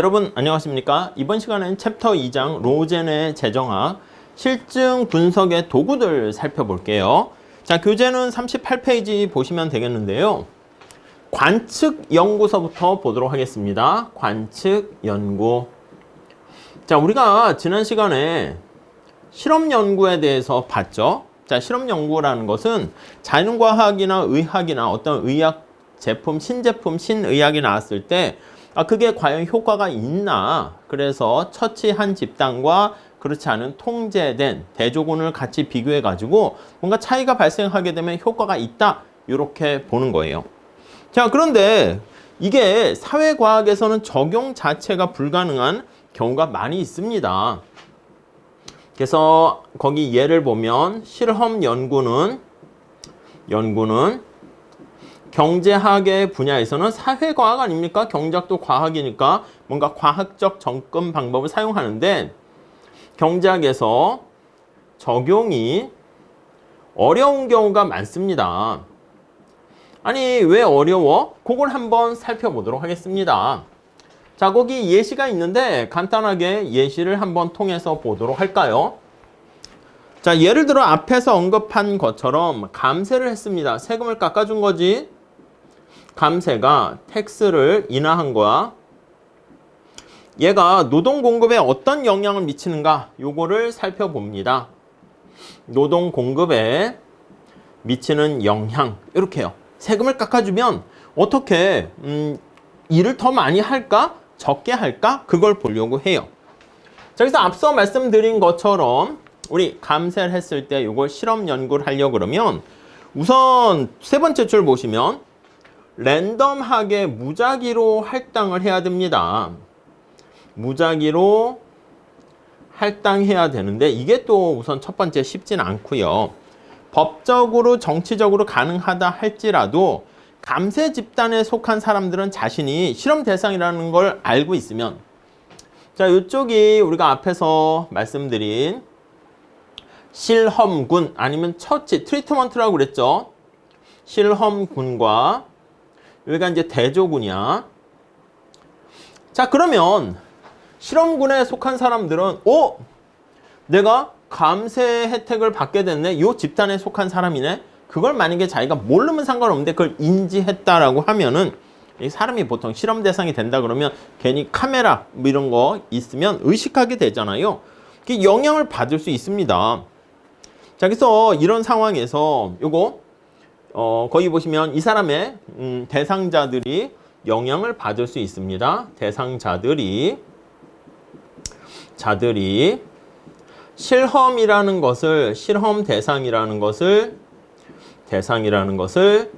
여러분 안녕하십니까? 이번 시간엔 챕터 2장 로젠의 재정학 실증 분석의 도구들 살펴볼게요. 자, 교재는 38페이지 보시면 되겠는데요. 관측 연구서부터 보도록 하겠습니다. 관측 연구. 자, 우리가 지난 시간에 실험 연구에 대해서 봤죠. 자, 실험 연구라는 것은 자연과학이나 의학이나 어떤 의학 제품, 신제품, 신의학이 나왔을 때 그게 과연 효과가 있나? 그래서 처치한 집단과 그렇지 않은 통제된 대조군을 같이 비교해 가지고 뭔가 차이가 발생하게 되면 효과가 있다. 이렇게 보는 거예요. 자, 그런데 이게 사회과학에서는 적용 자체가 불가능한 경우가 많이 있습니다. 그래서 거기 예를 보면 실험 연구는 경제학의 분야에서는 사회과학 아닙니까? 경제학도 과학이니까 뭔가 과학적 접근 방법을 사용하는데 경제학에서 적용이 어려운 경우가 많습니다. 아니, 왜 어려워? 그걸 한번 살펴보도록 하겠습니다. 자, 거기 예시가 있는데 간단하게 예시를 한번 통해서 보도록 할까요? 자, 예를 들어 앞에서 언급한 것처럼 감세를 했습니다. 세금을 깎아준 거지. 감세가 텍스를 인하한 거야. 얘가 노동 공급에 어떤 영향을 미치는가? 요거를 살펴봅니다. 노동 공급에 미치는 영향. 이렇게요. 세금을 깎아주면 어떻게 일을 더 많이 할까? 적게 할까? 그걸 보려고 해요. 자, 그래서 앞서 말씀드린 것처럼 우리 감세를 했을 때 이걸 실험 연구를 하려고 그러면 우선 세 번째 줄 보시면 랜덤하게 무작위로 할당을 해야 됩니다. 무작위로 할당해야 되는데 이게 또 우선 첫 번째 쉽진 않고요. 법적으로 정치적으로 가능하다 할지라도 감세 집단에 속한 사람들은 자신이 실험 대상이라는 걸 알고 있으면 자, 이쪽이 우리가 앞에서 말씀드린 실험군 아니면 처치, 트리트먼트라고 그랬죠. 실험군과 여기가 이제 대조군이야. 자, 그러면 실험군에 속한 사람들은 내가 감세 혜택을 받게 됐네. 이 집단에 속한 사람이네. 그걸 만약에 자기가 모르면 상관없는데 그걸 인지했다라고 하면은 이 사람이 보통 실험 대상이 된다 그러면 괜히 카메라 뭐 이런 거 있으면 의식하게 되잖아요. 그게 영향을 받을 수 있습니다. 자, 그래서 이런 상황에서 요거 거기 보시면 이 사람의 대상자들이 영향을 받을 수 있습니다. 자들이 실험 대상이라는 것을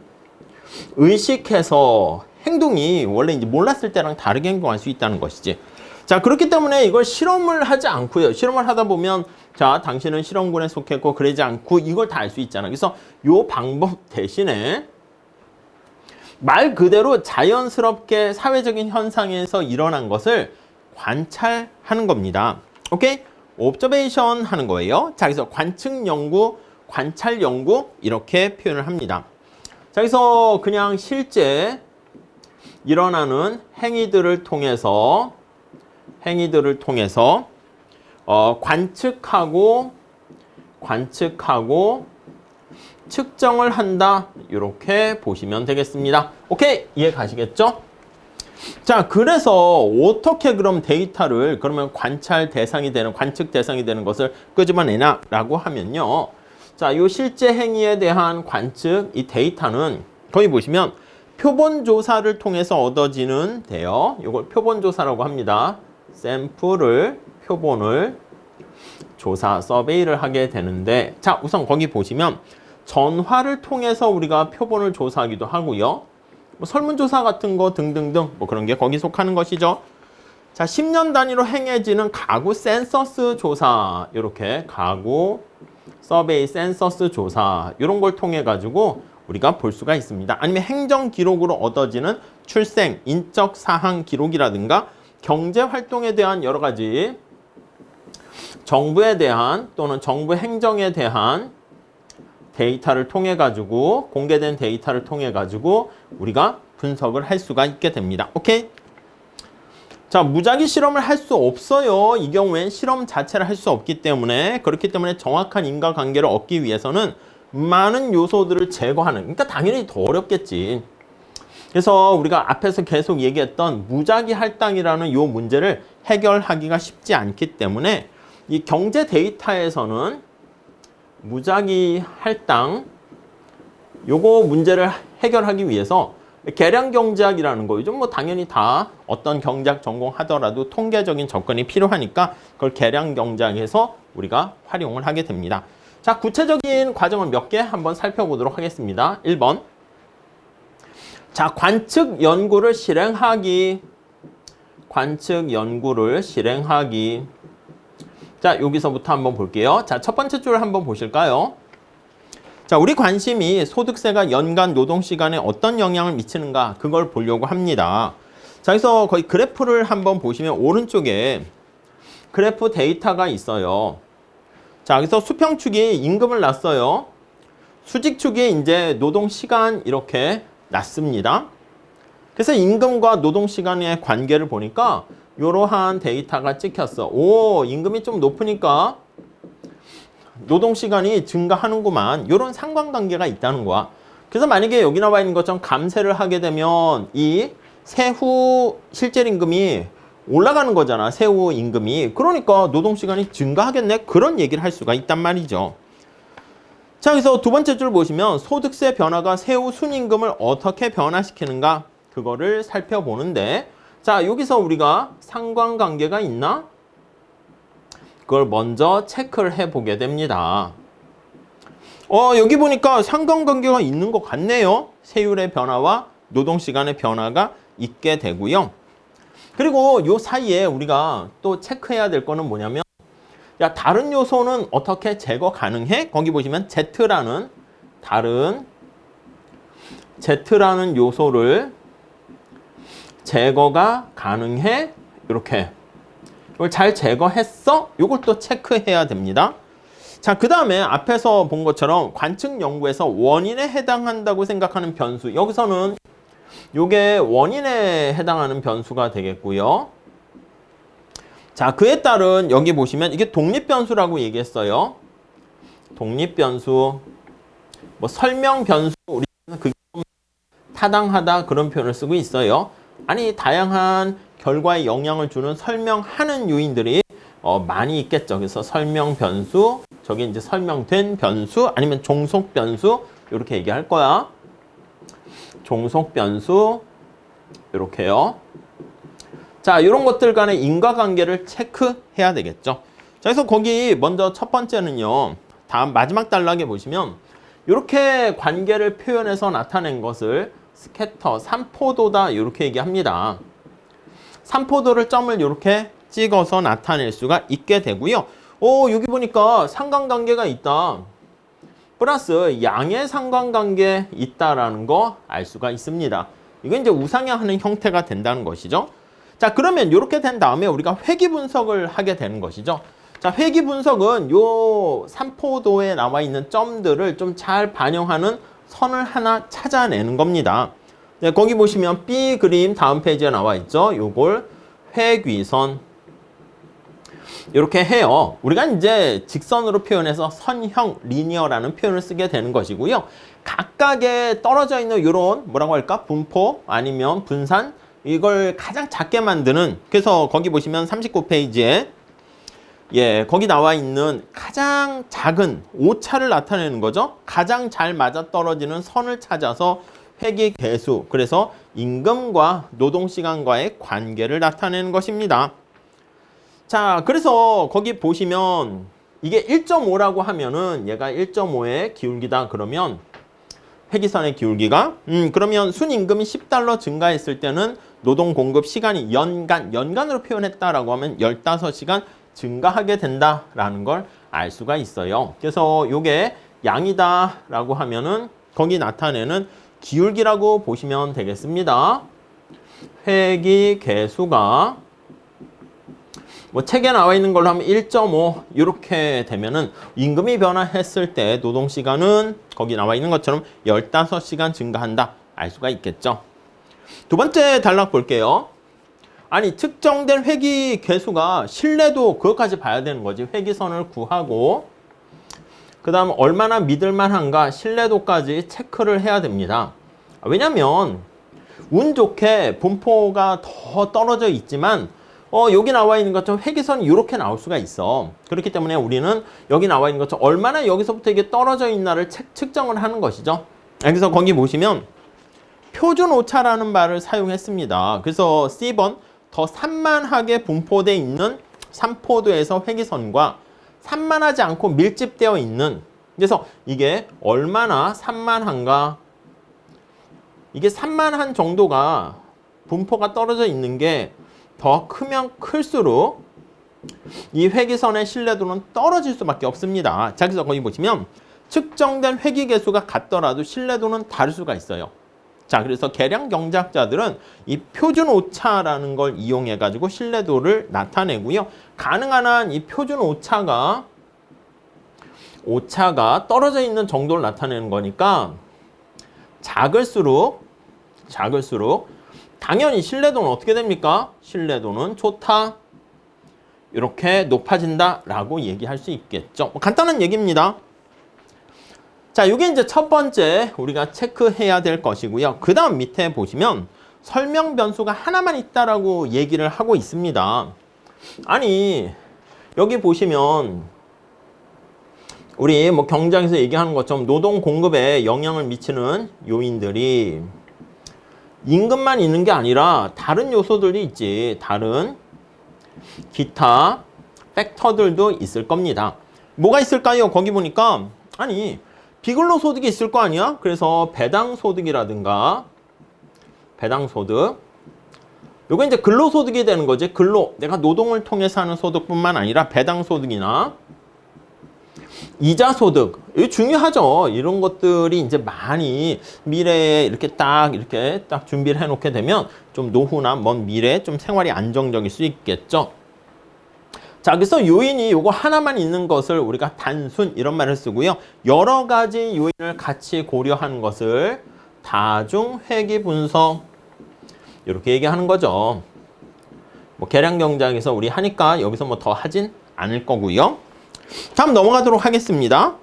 의식해서 행동이 원래 이제 몰랐을 때랑 다르게 행동할 수 있다는 것이지. 자, 그렇기 때문에 이걸 실험을 하지 않고요. 실험을 하다 보면 자, 당신은 실험군에 속했고 그러지 않고 이걸 다 알 수 있잖아. 그래서 요 방법 대신에 말 그대로 자연스럽게 사회적인 현상에서 일어난 것을 관찰하는 겁니다. 오케이? 옵저베이션 하는 거예요. 자, 그래서 관측 연구, 관찰 연구 이렇게 표현을 합니다. 자, 그래서 그냥 실제 일어나는 행위들을 통해서 관측하고 측정을 한다. 이렇게 보시면 되겠습니다. 오케이? 이해 가시겠죠? 자, 그래서 어떻게 그럼 데이터를 그러면 관측 대상이 되는 것을 끄집어내냐라고 하면요. 자, 요 실제 행위에 대한 관측, 이 데이터는 거기 보시면 표본 조사를 통해서 얻어지는 데요. 이걸 표본 조사라고 합니다. 표본을 조사, 서베이를 하게 되는데 자, 우선 거기 보시면 전화를 통해서 우리가 표본을 조사하기도 하고요. 뭐 설문조사 같은 거 등등등 뭐 그런 게 거기 속하는 것이죠. 자, 10년 단위로 행해지는 가구 센서스 조사, 이렇게 가구 서베이 센서스 조사 이런 걸 통해 가지고 우리가 볼 수가 있습니다. 아니면 행정 기록으로 얻어지는 출생, 인적 사항 기록이라든가 경제 활동에 대한 여러 가지 정부에 대한 또는 정부 행정에 대한 데이터를 통해 가지고 공개된 데이터를 통해 가지고 우리가 분석을 할 수가 있게 됩니다. 오케이? 자, 무작위 실험을 할 수 없어요. 이 경우엔 실험 자체를 할 수 없기 때문에, 그렇기 때문에 정확한 인과관계를 얻기 위해서는 많은 요소들을 제거하는, 그러니까 당연히 더 어렵겠지. 그래서 우리가 앞에서 계속 얘기했던 무작위 할당이라는 이 문제를 해결하기가 쉽지 않기 때문에 이 경제 데이터에서는 무작위 할당 요거 문제를 해결하기 위해서 계량 경제학이라는 거 요즘 뭐 당연히 다 어떤 경제학 전공하더라도 통계적인 접근이 필요하니까 그걸 계량 경제학에서 우리가 활용을 하게 됩니다. 자, 구체적인 과정을 몇 개 한번 살펴보도록 하겠습니다. 1번. 자, 관측 연구를 실행하기. 관측 연구를 실행하기. 자, 여기서부터 한번 볼게요. 자, 첫 번째 줄 한번 보실까요? 자, 우리 관심이 소득세가 연간 노동시간에 어떤 영향을 미치는가 그걸 보려고 합니다. 자, 그래서 거의 그래프를 한번 보시면 오른쪽에 그래프 데이터가 있어요. 자, 그래서 수평축이 임금을 놨어요. 수직축이 이제 노동시간 이렇게 놨습니다. 그래서 임금과 노동시간의 관계를 보니까 이러한 데이터가 찍혔어. 오, 임금이 좀 높으니까 노동시간이 증가하는구만. 이런 상관관계가 있다는 거야. 그래서 만약에 여기 나와 있는 것처럼 감세를 하게 되면 이 세후 실질임금이 올라가는 거잖아. 세후 임금이. 그러니까 노동시간이 증가하겠네. 그런 얘기를 할 수가 있단 말이죠. 자, 그래서 두 번째 줄 보시면 소득세 변화가 세후 순임금을 어떻게 변화시키는가 그거를 살펴보는데, 자, 여기서 우리가 상관관계가 있나? 그걸 먼저 체크를 해보게 됩니다. 여기 보니까 상관관계가 있는 것 같네요. 세율의 변화와 노동시간의 변화가 있게 되고요. 그리고 요 사이에 우리가 또 체크해야 될 거는 뭐냐면, 야, 다른 요소는 어떻게 제거 가능해? 거기 보시면 Z라는 요소를 제거가 가능해? 이렇게. 이걸 잘 제거했어? 이걸 또 체크해야 됩니다. 자, 그 다음에 앞에서 본 것처럼 관측 연구에서 원인에 해당한다고 생각하는 변수. 여기서는 이게 원인에 해당하는 변수가 되겠고요. 자, 그에 따른 여기 보시면 이게 독립변수라고 얘기했어요. 독립변수, 뭐 설명변수, 우리는 그게 타당하다 그런 표현을 쓰고 있어요. 아니, 다양한 결과에 영향을 주는 설명하는 요인들이 많이 있겠죠. 그래서 설명 변수, 저게 이제 설명된 변수, 아니면 종속 변수 이렇게 얘기할 거야. 종속 변수 이렇게요. 자, 이런 것들 간의 인과관계를 체크해야 되겠죠. 자, 그래서 거기 먼저 첫 번째는요. 다음 마지막 단락에 보시면 이렇게 관계를 표현해서 나타낸 것을 스캐터, 삼포도다 이렇게 얘기합니다. 삼포도를 점을 이렇게 찍어서 나타낼 수가 있게 되고요. 여기 보니까 상관관계가 있다. 플러스 양의 상관관계 있다라는 거 알 수가 있습니다. 이건 이제 우상향하는 형태가 된다는 것이죠. 자, 그러면 이렇게 된 다음에 우리가 회귀 분석을 하게 되는 것이죠. 자, 회귀 분석은 요 삼포도에 나와 있는 점들을 좀 잘 반영하는 선을 하나 찾아내는 겁니다. 네, 거기 보시면 B 그림 다음 페이지에 나와 있죠. 요걸 회귀선 이렇게 해요. 우리가 이제 직선으로 표현해서 선형, 리니어라는 표현을 쓰게 되는 것이고요. 각각에 떨어져 있는 이런 뭐라고 할까? 분포 아니면 분산 이걸 가장 작게 만드는, 그래서 거기 보시면 39페이지에 거기 나와 있는 가장 작은 오차를 나타내는 거죠. 가장 잘 맞아떨어지는 선을 찾아서 회귀 계수, 그래서 임금과 노동시간과의 관계를 나타내는 것입니다. 자, 그래서 거기 보시면 이게 1.5라고 하면은 얘가 1.5의 기울기다 그러면 회귀선의 기울기가 그러면 순임금이 $10 증가했을 때는 노동 공급 시간이 연간으로 표현했다라고 하면 15시간 증가하게 된다라는 걸 알 수가 있어요. 그래서 요게 양이다라고 하면은 거기 나타내는 기울기라고 보시면 되겠습니다. 회귀 계수가 뭐 책에 나와 있는 걸로 하면 1.5 이렇게 되면은 임금이 변화했을 때 노동시간은 거기 나와 있는 것처럼 15시간 증가한다 알 수가 있겠죠. 두 번째 단락 볼게요. 아니 측정된 회귀 개수가 신뢰도 그것까지 봐야 되는 거지. 회귀선을 구하고 그 다음 얼마나 믿을만한가 신뢰도까지 체크를 해야 됩니다. 왜냐면 운 좋게 분포가 더 떨어져 있지만 여기 나와 있는 것처럼 회귀선이 이렇게 나올 수가 있어. 그렇기 때문에 우리는 여기 나와 있는 것처럼 얼마나 여기서부터 이게 떨어져 있나를 측정을 하는 것이죠. 그래서 거기 보시면 표준 오차라는 말을 사용했습니다. 그래서 C번 더 산만하게 분포되어 있는 산포도에서 회귀선과 산만하지 않고 밀집되어 있는, 그래서 이게 얼마나 산만한가, 이게 산만한 정도가 분포가 떨어져 있는 게 더 크면 클수록 이 회귀선의 신뢰도는 떨어질 수밖에 없습니다. 자, 그래서 거기 보시면 측정된 회귀 개수가 같더라도 신뢰도는 다를 수가 있어요. 자, 그래서 계량 경제학자들은 이 표준 오차라는 걸 이용해 가지고 신뢰도를 나타내고요. 가능한 한 이 표준 오차가 떨어져 있는 정도를 나타내는 거니까 작을수록 당연히 신뢰도는 어떻게 됩니까? 신뢰도는 좋다. 이렇게 높아진다라고 얘기할 수 있겠죠. 간단한 얘기입니다. 자, 이게 이제 첫 번째 우리가 체크해야 될 것이고요. 그 다음 밑에 보시면 설명 변수가 하나만 있다라고 얘기를 하고 있습니다. 아니, 여기 보시면 우리 뭐 경제학에서 얘기하는 것처럼 노동 공급에 영향을 미치는 요인들이 임금만 있는 게 아니라 다른 요소들이 있지. 다른 기타 팩터들도 있을 겁니다. 뭐가 있을까요? 거기 보니까 아니 비근로소득이 있을 거 아니야? 그래서 배당소득이라든가 배당소득, 요거 이제 근로소득이 되는 거지. 내가 노동을 통해서 하는 소득뿐만 아니라 배당소득이나 이자소득, 이거 중요하죠. 이런 것들이 이제 많이 미래에 이렇게 딱 준비를 해놓게 되면 좀 노후나 먼 미래에 좀 생활이 안정적일 수 있겠죠. 자, 그래서 요인이 요거 하나만 있는 것을 우리가 단순 이런 말을 쓰고요. 여러 가지 요인을 같이 고려하는 것을 다중 회귀 분석 이렇게 얘기하는 거죠. 뭐 계량 경제학에서 우리 하니까 여기서 뭐 더 하진 않을 거고요. 다음 넘어가도록 하겠습니다.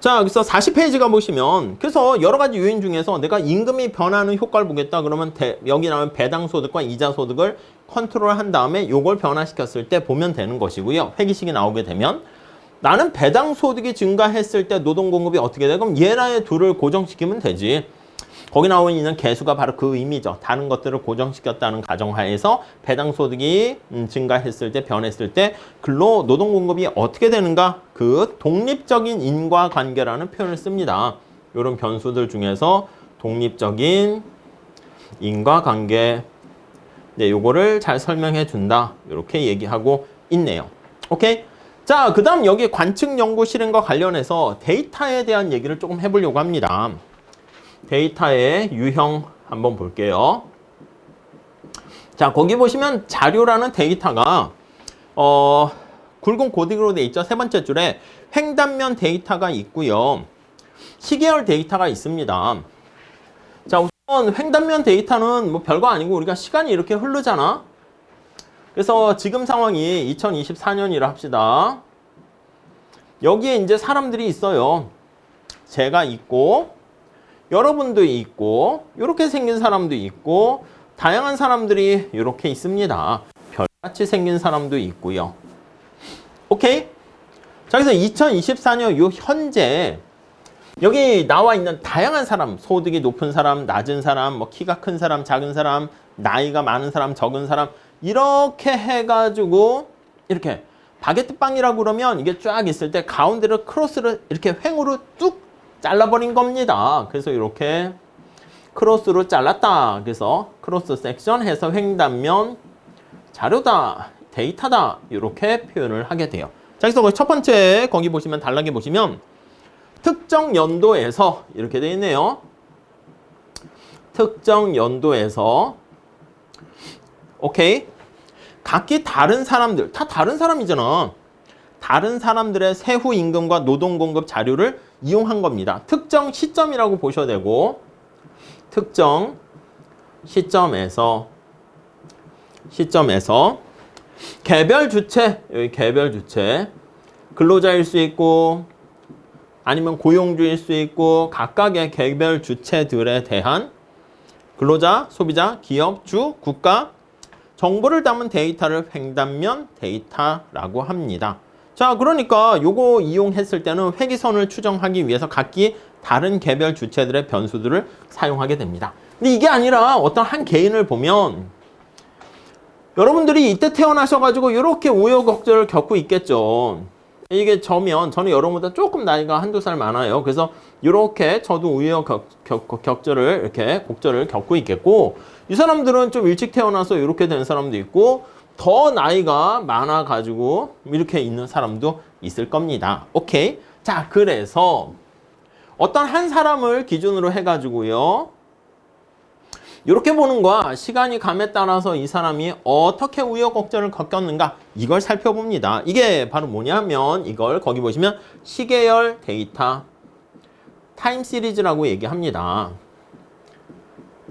자, 그래서 40페이지가 보시면 그래서 여러 가지 요인 중에서 내가 임금이 변하는 효과를 보겠다 그러면 여기 나오는 배당소득과 이자소득을 컨트롤한 다음에 요걸 변화시켰을 때 보면 되는 것이고요. 회귀식이 나오게 되면 나는 배당소득이 증가했을 때 노동공급이 어떻게 돼? 그럼 얘라의 둘을 고정시키면 되지. 거기 나와 있는 개수가 바로 그 의미죠. 다른 것들을 고정시켰다는 가정하에서 배당소득이 증가했을 때, 변했을 때 근로 노동공급이 어떻게 되는가? 그 독립적인 인과관계라는 표현을 씁니다. 이런 변수들 중에서 독립적인 인과관계, 네, 요거를 잘 설명해 준다. 이렇게 얘기하고 있네요. 오케이? 자, 그 다음 여기 관측 연구 실행과 관련해서 데이터에 대한 얘기를 조금 해보려고 합니다. 데이터의 유형 한번 볼게요. 자, 거기 보시면 자료라는 데이터가 굵은 고딕으로 돼 있죠. 세 번째 줄에 횡단면 데이터가 있고요. 시계열 데이터가 있습니다. 자, 우선 횡단면 데이터는 뭐 별거 아니고 우리가 시간이 이렇게 흐르잖아. 그래서 지금 상황이 2024년이라 합시다. 여기에 이제 사람들이 있어요. 제가 있고 여러분도 있고 이렇게 생긴 사람도 있고 다양한 사람들이 이렇게 있습니다. 별같이 생긴 사람도 있고요. 오케이? 자, 그래서 2024년 요 현재 여기 나와 있는 다양한 사람, 소득이 높은 사람, 낮은 사람, 뭐 키가 큰 사람, 작은 사람, 나이가 많은 사람, 적은 사람 이렇게 해가지고 이렇게 바게트 빵이라고 그러면 이게 쫙 있을 때 가운데를 크로스를 이렇게 횡으로 뚝 잘라버린 겁니다. 그래서 이렇게 크로스로 잘랐다. 그래서 크로스 섹션 해서 횡단면 자료다, 데이터다 이렇게 표현을 하게 돼요. 자, 그래서 첫 번째 거기 보시면 단락에 보시면 특정 연도에서 이렇게 되어 있네요. 특정 연도에서 오케이. 각기 다른 사람들, 다 다른 사람이잖아. 다른 사람들의 세후 임금과 노동 공급 자료를 이용한 겁니다. 특정 시점이라고 보셔야 되고 특정 시점에서 시점에서 개별 주체, 여기 개별 주체, 근로자일 수 있고 아니면 고용주일 수 있고 각각의 개별 주체들에 대한 근로자, 소비자, 기업, 주, 국가, 정보를 담은 데이터를 횡단면 데이터라고 합니다. 자, 그러니까 요거 이용했을 때는 회기선을 추정하기 위해서 각기 다른 개별 주체들의 변수들을 사용하게 됩니다. 근데 이게 아니라 어떤 한 개인을 보면 여러분들이 이때 태어나셔가지고 이렇게 우여곡절을 겪고 있겠죠. 이게 저는 여러분보다 조금 나이가 한두 살 많아요. 그래서 이렇게 저도 우여곡절을 이렇게 곡절을 겪고 있겠고, 이 사람들은 좀 일찍 태어나서 이렇게 된 사람도 있고, 더 나이가 많아가지고 이렇게 있는 사람도 있을 겁니다. 오케이. 자, 그래서 어떤 한 사람을 기준으로 해가지고요. 이렇게 보는 거야. 시간이 감에 따라서 이 사람이 어떻게 우여곡절을 겪었는가 이걸 살펴봅니다. 이게 바로 뭐냐면 이걸 거기 보시면 시계열 데이터 타임 시리즈라고 얘기합니다.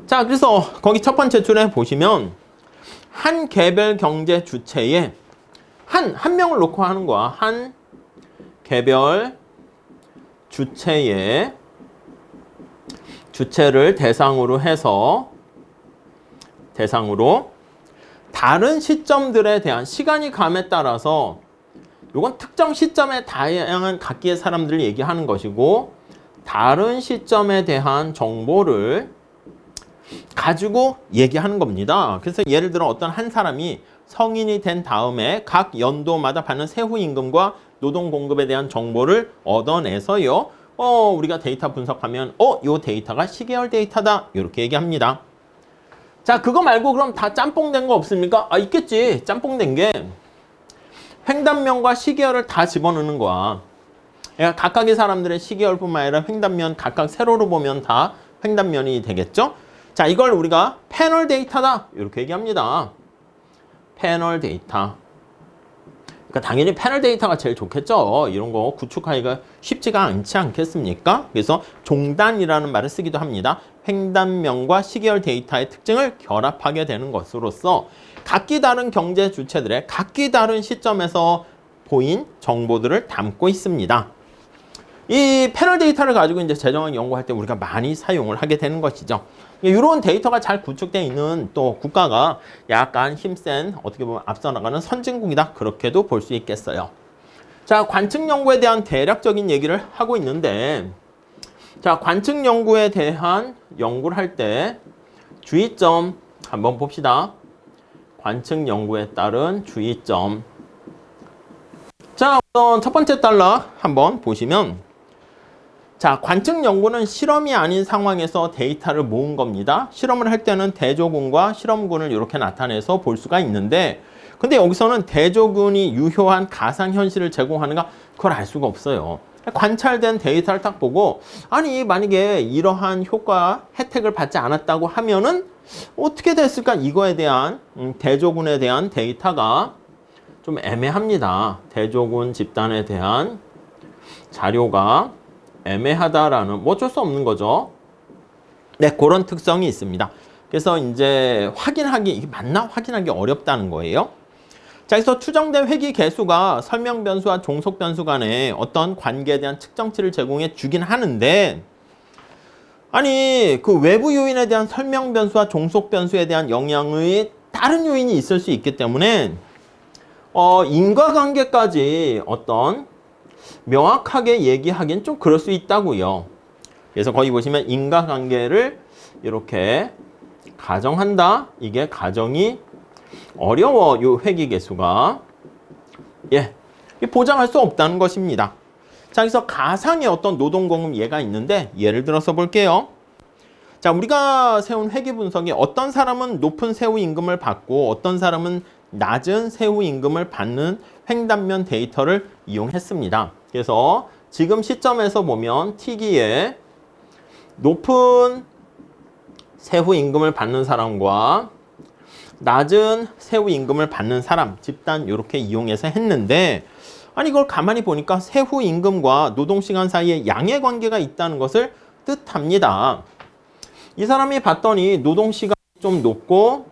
자, 그래서 거기 첫 번째 줄에 보시면 한 개별 경제 주체에 한 명을 놓고 하는 거야. 한 개별 주체에 주체를 대상으로 해서 다른 시점들에 대한 시간이 감에 따라서 이건 특정 시점에 다양한 각기의 사람들을 얘기하는 것이고 다른 시점에 대한 정보를 가지고 얘기하는 겁니다. 그래서 예를 들어 어떤 한 사람이 성인이 된 다음에 각 연도마다 받는 세후 임금과 노동 공급에 대한 정보를 얻어내서요. 우리가 데이터 분석하면 요 데이터가 시계열 데이터다. 이렇게 얘기합니다. 자, 그거 말고 그럼 다 짬뽕된 거 없습니까? 아, 있겠지. 짬뽕된 게 횡단면과 시계열을 다 집어넣는 거야. 그러니까 각각의 사람들의 시계열뿐만 아니라 횡단면 각각 세로로 보면 다 횡단면이 되겠죠? 자, 이걸 우리가 패널 데이터다. 이렇게 얘기합니다. 패널 데이터. 그러니까 당연히 패널 데이터가 제일 좋겠죠. 이런 거 구축하기가 쉽지가 않지 않겠습니까? 그래서 종단이라는 말을 쓰기도 합니다. 횡단면과 시계열 데이터의 특징을 결합하게 되는 것으로서 각기 다른 경제 주체들의 각기 다른 시점에서 보인 정보들을 담고 있습니다. 이 패널 데이터를 가지고 이제 재정학 연구할 때 우리가 많이 사용을 하게 되는 것이죠. 이런 데이터가 잘 구축되어 있는 또 국가가 약간 힘센 어떻게 보면 앞서 나가는 선진국이다. 그렇게도 볼 수 있겠어요. 자, 관측 연구에 대한 대략적인 얘기를 하고 있는데 자, 관측 연구에 대한 연구를 할 때 주의점 한번 봅시다. 관측 연구에 따른 주의점. 자, 우선 첫 번째 달러 한번 보시면 자, 관측 연구는 실험이 아닌 상황에서 데이터를 모은 겁니다. 실험을 할 때는 대조군과 실험군을 이렇게 나타내서 볼 수가 있는데 근데 여기서는 대조군이 유효한 가상현실을 제공하는가 그걸 알 수가 없어요. 관찰된 데이터를 딱 보고 아니 만약에 이러한 효과 혜택을 받지 않았다고 하면은 어떻게 됐을까 이거에 대한 대조군에 대한 데이터가 좀 애매합니다. 대조군 집단에 대한 자료가 애매하다라는 뭐 어쩔 수 없는 거죠. 네, 그런 특성이 있습니다. 그래서 이제 이게 맞나 확인하기 어렵다는 거예요. 자, 그래서 추정된 회귀 개수가 설명 변수와 종속 변수 간에 어떤 관계에 대한 측정치를 제공해 주긴 하는데 아니 그 외부 요인에 대한 설명 변수와 종속 변수에 대한 영향의 다른 요인이 있을 수 있기 때문에 인과관계까지 어떤 명확하게 얘기하기는 좀 그럴 수 있다고요. 그래서 거기 보시면 인과관계를 이렇게 가정한다. 이게 가정이 어려워. 요 회귀개수가. 예, 보장할 수 없다는 것입니다. 자, 그래서 가상의 어떤 노동공급 예가 있는데 예를 들어서 볼게요. 자, 우리가 세운 회귀 분석이 어떤 사람은 높은 세후 임금을 받고 어떤 사람은 낮은 세후 임금을 받는 횡단면 데이터를 이용했습니다. 그래서 지금 시점에서 보면 T기에 높은 세후 임금을 받는 사람과 낮은 세후 임금을 받는 사람 집단 이렇게 이용해서 했는데 아니 이걸 가만히 보니까 세후 임금과 노동시간 사이에 양의 관계가 있다는 것을 뜻합니다. 이 사람이 봤더니 노동시간이 좀 높고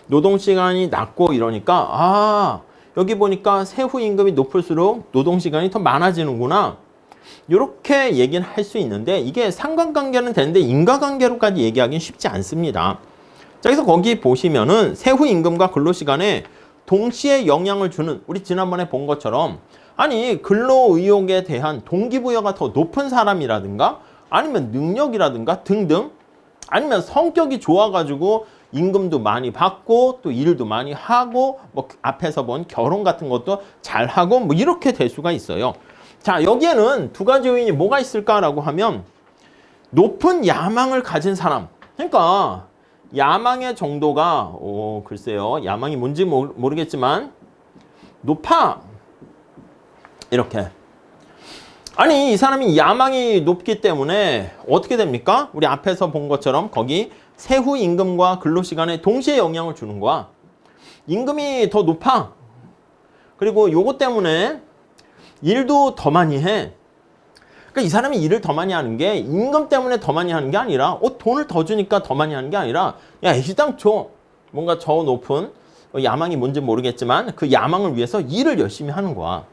노동시간이 낮고 이러니까 여기 보니까 세후 임금이 높을수록 노동시간이 더 많아지는구나. 이렇게 얘기는 할 수 있는데 이게 상관관계는 되는데 인과관계로까지 얘기하기는 쉽지 않습니다. 자, 그래서 거기 보시면은 세후 임금과 근로시간에 동시에 영향을 주는, 우리 지난번에 본 것처럼 아니 근로의욕에 대한 동기부여가 더 높은 사람이라든가 아니면 능력이라든가 등등, 아니면 성격이 좋아가지고 임금도 많이 받고 또 일도 많이 하고 뭐 앞에서 본 결혼 같은 것도 잘하고 뭐 이렇게 될 수가 있어요. 자, 여기에는 두 가지 요인이 뭐가 있을까라고 하면 높은 야망을 가진 사람, 그러니까 야망의 정도가 글쎄요, 야망이 뭔지 모르겠지만 높아, 이렇게. 아니 이 사람이 야망이 높기 때문에 어떻게 됩니까? 우리 앞에서 본 것처럼 거기 세후 임금과 근로시간에 동시에 영향을 주는 거야. 임금이 더 높아. 그리고 요것 때문에 일도 더 많이 해. 그러니까 이 사람이 일을 더 많이 하는 게 임금 때문에 더 많이 하는 게 아니라 돈을 더 주니까 더 많이 하는 게 아니라 야, 애시당초 뭔가 저 높은 야망이 뭔지 모르겠지만 그 야망을 위해서 일을 열심히 하는 거야.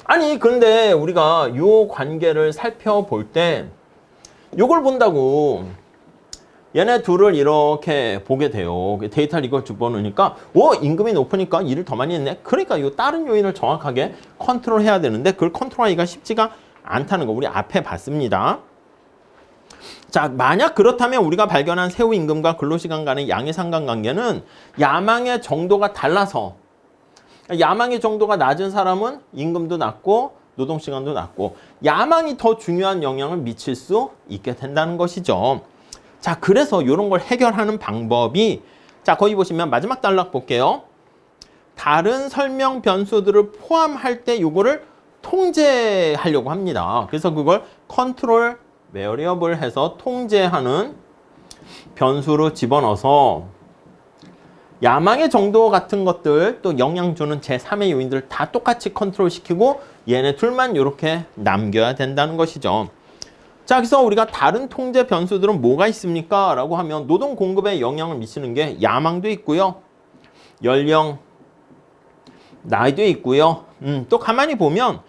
아니 그런데 우리가 요 관계를 살펴볼 때 요걸 본다고 얘네 둘을 이렇게 보게 돼요. 데이터를 이걸 집어넣으니까 임금이 높으니까 일을 더 많이 했네. 그러니까 요 다른 요인을 정확하게 컨트롤해야 되는데 그걸 컨트롤하기가 쉽지가 않다는 거 우리 앞에 봤습니다. 자, 만약 그렇다면 우리가 발견한 세후 임금과 근로시간 간의 양의 상관관계는 야망의 정도가 달라서, 야망의 정도가 낮은 사람은 임금도 낮고 노동시간도 낮고 야망이 더 중요한 영향을 미칠 수 있게 된다는 것이죠. 자, 그래서 이런 걸 해결하는 방법이, 자, 거기 보시면 마지막 단락 볼게요. 다른 설명 변수들을 포함할 때 요거를 통제하려고 합니다. 그래서 그걸 컨트롤 베리어블 해서 통제하는 변수로 집어넣어서 야망의 정도 같은 것들 또 영향 주는 제3의 요인들 다 똑같이 컨트롤 시키고 얘네 둘만 이렇게 남겨야 된다는 것이죠. 자, 그래서 우리가 다른 통제 변수들은 뭐가 있습니까? 라고 하면 노동 공급에 영향을 미치는 게 야망도 있고요. 연령, 나이도 있고요. 또 가만히 보면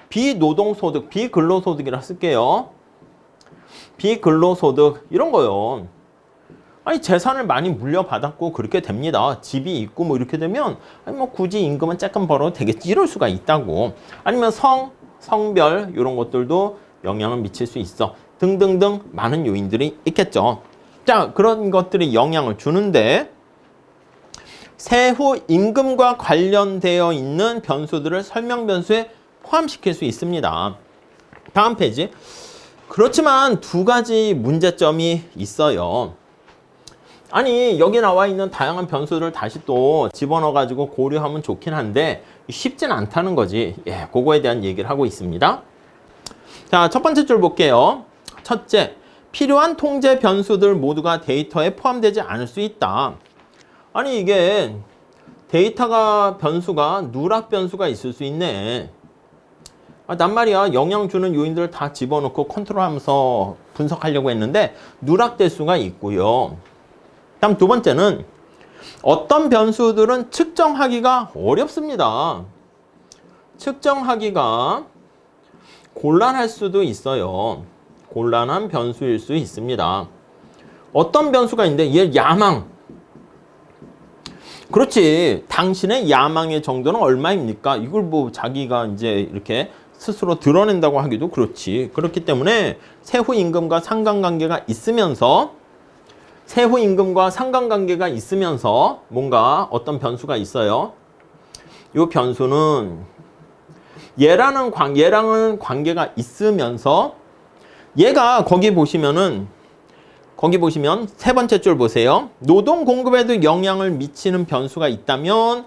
비노동소득, 비근로소득이라 쓸게요. 비근로소득 이런 거요. 아니 재산을 많이 물려받았고 그렇게 됩니다. 집이 있고 뭐 이렇게 되면 아니 뭐 굳이 임금은 조금 벌어도 되겠지 이럴 수가 있다고. 아니면 성별 이런 것들도 영향을 미칠 수 있어. 등등등 많은 요인들이 있겠죠. 자, 그런 것들이 영향을 주는데 세후 임금과 관련되어 있는 변수들을 설명 변수에 포함시킬 수 있습니다. 다음 페이지. 그렇지만 두 가지 문제점이 있어요. 아니 여기 나와 있는 다양한 변수를 다시 또 집어넣어 가지고 고려하면 좋긴 한데 쉽진 않다는 거지. 예, 그거에 대한 얘기를 하고 있습니다. 자, 첫 번째 줄 볼게요. 첫째, 필요한 통제 변수들 모두가 데이터에 포함되지 않을 수 있다. 아니 이게 데이터가 변수가 누락 변수가 있을 수 있네. 난 말이야 영향 주는 요인들을 다 집어넣고 컨트롤하면서 분석하려고 했는데 누락될 수가 있고요. 다음 두 번째는 어떤 변수들은 측정하기가 어렵습니다. 측정하기가 곤란할 수도 있어요. 곤란한 변수일 수 있습니다. 어떤 변수가 있는데 얘 야망. 그렇지. 당신의 야망의 정도는 얼마입니까? 이걸 뭐 자기가 이제 이렇게 스스로 드러낸다고 하기도 그렇지. 그렇기 때문에 세후 임금과 상관관계가 있으면서 뭔가 어떤 변수가 있어요. 이 변수는 얘랑은 관계가 있으면서 얘가 거기 보시면 세 번째 줄 보세요. 노동 공급에도 영향을 미치는 변수가 있다면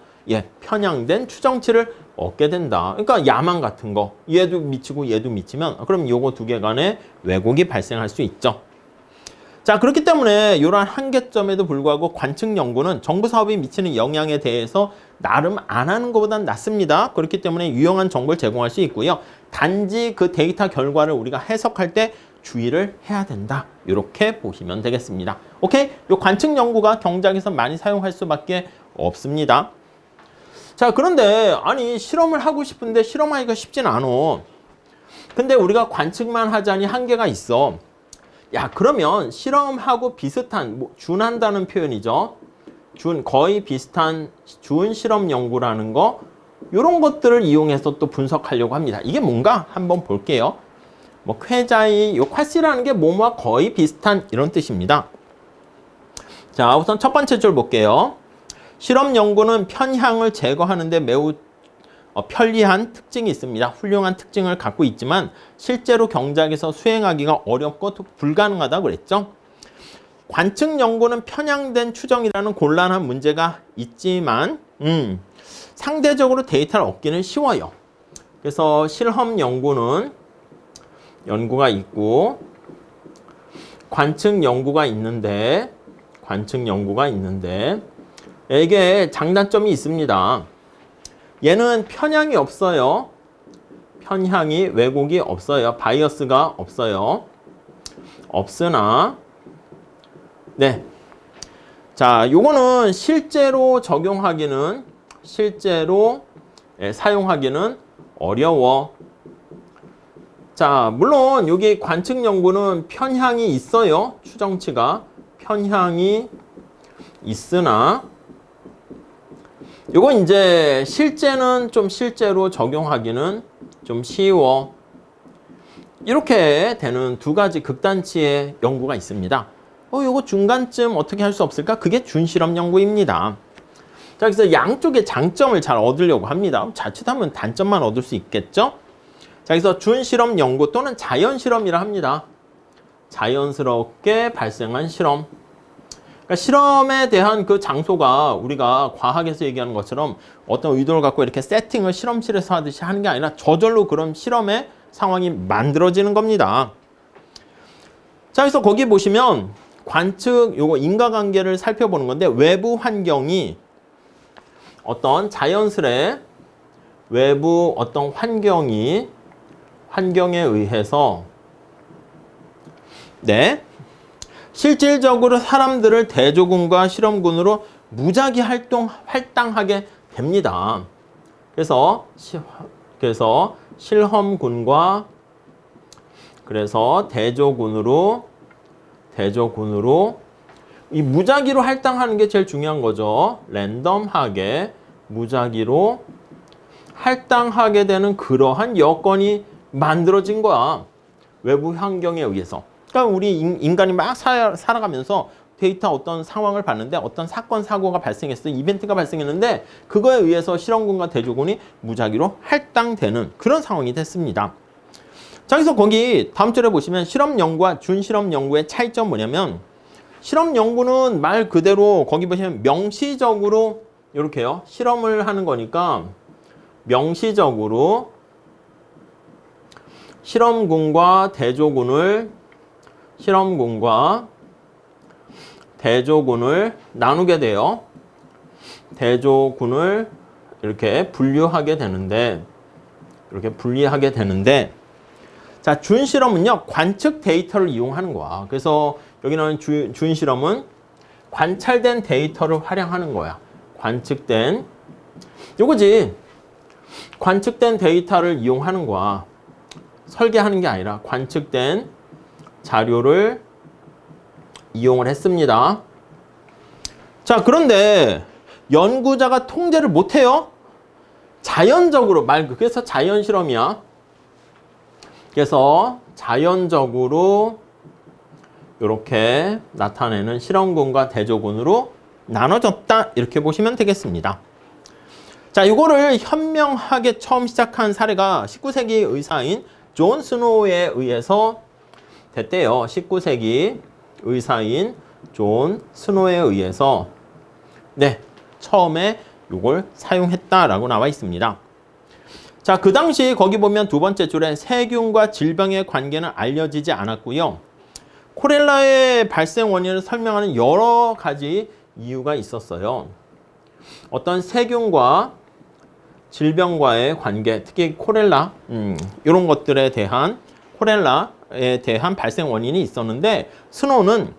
편향된 추정치를 얻게 된다. 그러니까 야망 같은 거 얘도 미치고 얘도 미치면 그럼 요거 두 개 간에 왜곡이 발생할 수 있죠. 자, 그렇기 때문에 이러한 한계점에도 불구하고 관측 연구는 정부 사업이 미치는 영향에 대해서 나름 안 하는 것보다는 낫습니다. 그렇기 때문에 유용한 정보를 제공할 수 있고요. 단지 그 데이터 결과를 우리가 해석할 때 주의를 해야 된다. 이렇게 보시면 되겠습니다. 오케이? 요 관측 연구가 경작에서 많이 사용할 수밖에 없습니다. 자, 그런데 아니 실험을 하고 싶은데 실험하기가 쉽진 않아. 근데 우리가 관측만 하자니 한계가 있어. 야, 그러면 실험하고 비슷한, 준한다는 표현이죠. 거의 비슷한 준 실험 연구라는 거, 이런 것들을 이용해서 또 분석하려고 합니다. 이게 뭔가 한번 볼게요. 쾌자의, 요 콰시라는 게 뭐뭐와 거의 비슷한 이런 뜻입니다. 자, 우선 첫 번째 줄 볼게요. 실험 연구는 편향을 제거하는데 매우 편리한 특징이 있습니다. 훌륭한 특징을 갖고 있지만 실제로 경작에서 수행하기가 어렵고 불가능하다고 그랬죠. 관측 연구는 편향된 추정이라는 곤란한 문제가 있지만 상대적으로 데이터를 얻기는 쉬워요. 그래서 실험 연구는 연구가 있고 관측 연구가 있는데 이게 장단점이 있습니다. 얘는 편향이 없어요. 편향이, 왜곡이 없어요. 바이어스가 없어요. 없으나, 네. 자, 요거는 실제로 사용하기는 어려워. 자, 물론 여기 관측 연구는 편향이 있어요. 추정치가. 편향이 있으나, 요거 이제 실제로 적용하기는 좀 쉬워. 이렇게 되는 두 가지 극단치의 연구가 있습니다. 요거 중간쯤 어떻게 할 수 없을까? 그게 준실험 연구입니다. 자, 그래서 양쪽의 장점을 잘 얻으려고 합니다. 자칫하면 단점만 얻을 수 있겠죠? 자, 그래서 준실험 연구 또는 자연실험이라 합니다. 자연스럽게 발생한 실험. 그러니까 실험에 대한 그 장소가 우리가 과학에서 얘기하는 것처럼 어떤 의도를 갖고 이렇게 세팅을 실험실에서 하듯이 하는 게 아니라 저절로 그런 실험의 상황이 만들어지는 겁니다. 자, 그래서 거기 보시면 관측, 요거 인과관계를 살펴보는 건데 외부 환경이 어떤 자연스레 외부 어떤 환경에 의해서 실질적으로 사람들을 대조군과 실험군으로 무작위 활당하게 됩니다. 그래서 실험군과 대조군으로 이 무작위로 할당하는 게 제일 중요한 거죠. 랜덤하게 무작위로 할당하게 되는 그러한 여건이 만들어진 거야. 외부 환경에 의해서. 그러니까 우리 인간이 막 살아가면서 데이터 어떤 상황을 봤는데 어떤 사건, 사고가 발생했어. 이벤트가 발생했는데 그거에 의해서 실험군과 대조군이 무작위로 할당되는 그런 상황이 됐습니다. 자, 그래서 거기 다음 줄에 보시면 실험 연구와 준실험 연구의 차이점 뭐냐면 실험 연구는 말 그대로 거기 보시면 명시적으로 이렇게요. 실험을 하는 거니까 명시적으로 실험군과 대조군을 나누게 돼요. 대조군을 이렇게 분리하게 되는데 자, 준실험은요, 관측 데이터를 이용하는 거야. 그래서 여기 나오는 준실험은 관찰된 데이터를 활용하는 거야. 요거지. 관측된 데이터를 이용하는 거야. 설계하는 게 아니라 관측된 자료를 이용을 했습니다. 자, 그런데 연구자가 통제를 못해요. 자연적으로 그래서 자연실험이야. 그래서 자연적으로 이렇게 나타내는 실험군과 대조군으로 나눠졌다. 이렇게 보시면 되겠습니다. 자, 이거를 현명하게 처음 시작한 사례가 19세기 의사인 존 스노우에 의해서 됐대요. 19세기 의사인 존 스노우에 의해서 처음에 이걸 사용했다라고 나와 있습니다. 자, 그 당시 거기 보면 두 번째 줄에 세균과 질병의 관계는 알려지지 않았고요. 콜레라의 발생 원인을 설명하는 여러 가지 이유가 있었어요. 어떤 세균과 질병과의 관계, 특히 콜레라, 이런 것들에 대한 콜레라 콜레라에 대한 발생 원인이 있었는데 스노우는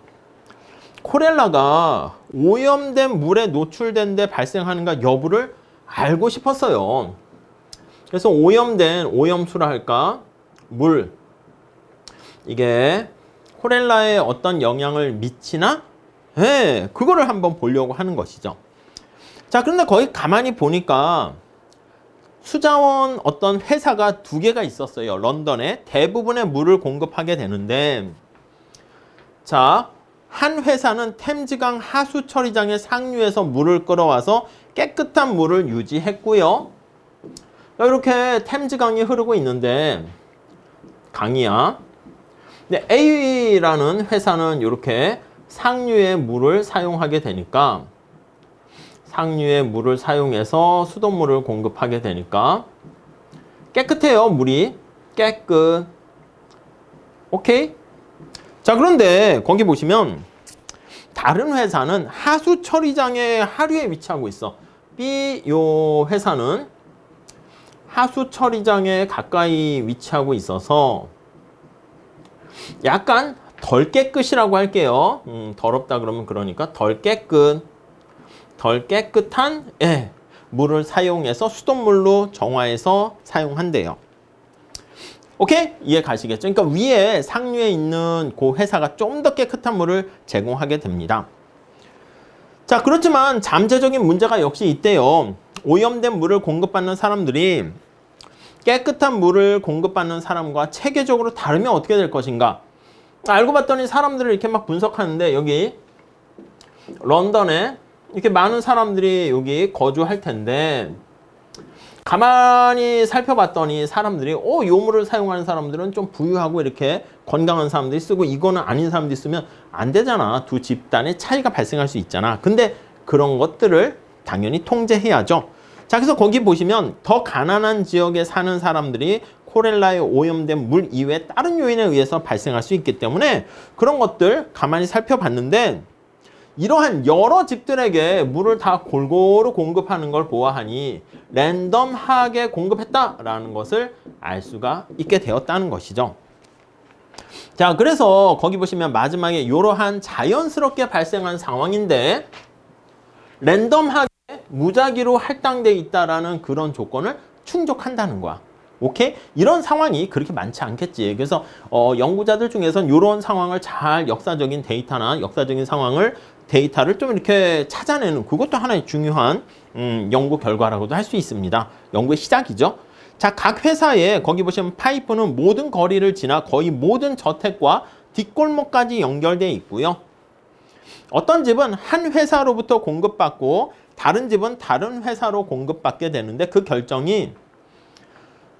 콜레라가 오염된 물에 노출된 데 발생하는가 여부를 알고 싶었어요. 그래서 오염된 오염수라 할까 물 이게 콜레라에 어떤 영향을 미치나 그거를 한번 보려고 하는 것이죠. 자, 그런데 거기 가만히 보니까 수자원 어떤 회사가 두 개가 있었어요. 런던에 대부분의 물을 공급하게 되는데 자, 한 회사는 템즈강 하수 처리장의 상류에서 물을 끌어와서 깨끗한 물을 유지했고요. 이렇게 템즈강이 흐르고 있는데 강이야. 근데 A라는 회사는 이렇게 상류의 물을 사용하게 되니까 상류의 물을 사용해서 수돗물을 공급하게 되니까 깨끗해요. 물이 깨끗. 오케이? 자, 그런데 거기 보시면 다른 회사는 하수 처리장의 하류에 위치하고 있어. B 요 회사는 하수 처리장에 가까이 위치하고 있어서 약간 덜 깨끗이라고 할게요. 더럽다 그러면 그러니까 덜 깨끗한 물을 사용해서 수돗물로 정화해서 사용한대요. 오케이? 이해 가시겠죠? 그러니까 위에 상류에 있는 그 회사가 좀 더 깨끗한 물을 제공하게 됩니다. 자, 그렇지만 잠재적인 문제가 역시 있대요. 오염된 물을 공급받는 사람들이 깨끗한 물을 공급받는 사람과 체계적으로 다르면 어떻게 될 것인가? 알고 봤더니 사람들을 이렇게 막 분석하는데 여기 런던에 이렇게 많은 사람들이 여기 거주할 텐데 가만히 살펴봤더니 사람들이 요 물을 사용하는 사람들은 좀 부유하고 이렇게 건강한 사람들이 쓰고 이거는 아닌 사람들이 쓰면 안 되잖아. 두 집단의 차이가 발생할 수 있잖아. 근데 그런 것들을 당연히 통제해야죠. 자, 그래서 거기 보시면 더 가난한 지역에 사는 사람들이 콜레라에 오염된 물 이외에 다른 요인에 의해서 발생할 수 있기 때문에 그런 것들 가만히 살펴봤는데 이러한 여러 집들에게 물을 다 골고루 공급하는 걸 보아하니 랜덤하게 공급했다라는 것을 알 수가 있게 되었다는 것이죠. 자, 그래서 거기 보시면 마지막에 이러한 자연스럽게 발생한 상황인데 랜덤하게 무작위로 할당되어 있다라는 그런 조건을 충족한다는 거야. 오케이? 이런 상황이 그렇게 많지 않겠지. 그래서 연구자들 중에서는 이런 상황을 잘 역사적인 데이터나 역사적인 상황을 데이터를 좀 이렇게 찾아내는 그것도 하나의 중요한 연구 결과라고도 할 수 있습니다. 연구의 시작이죠. 자, 각 회사에 거기 보시면 파이프는 모든 거리를 지나 거의 모든 저택과 뒷골목까지 연결되어 있고요. 어떤 집은 한 회사로부터 공급받고 다른 집은 다른 회사로 공급받게 되는데 그 결정이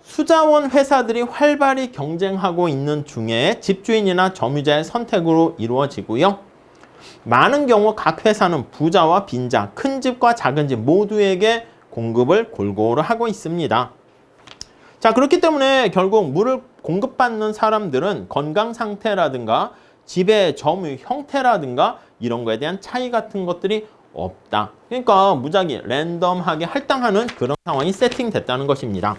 수자원 회사들이 활발히 경쟁하고 있는 중에 집주인이나 점유자의 선택으로 이루어지고요. 많은 경우 각 회사는 부자와 빈자, 큰 집과 작은 집 모두에게 공급을 골고루 하고 있습니다. 자, 그렇기 때문에 결국 물을 공급받는 사람들은 건강 상태라든가 집의 점유 형태라든가 이런 거에 대한 차이 같은 것들이 없다. 그러니까 무작위 랜덤하게 할당하는 그런 상황이 세팅됐다는 것입니다.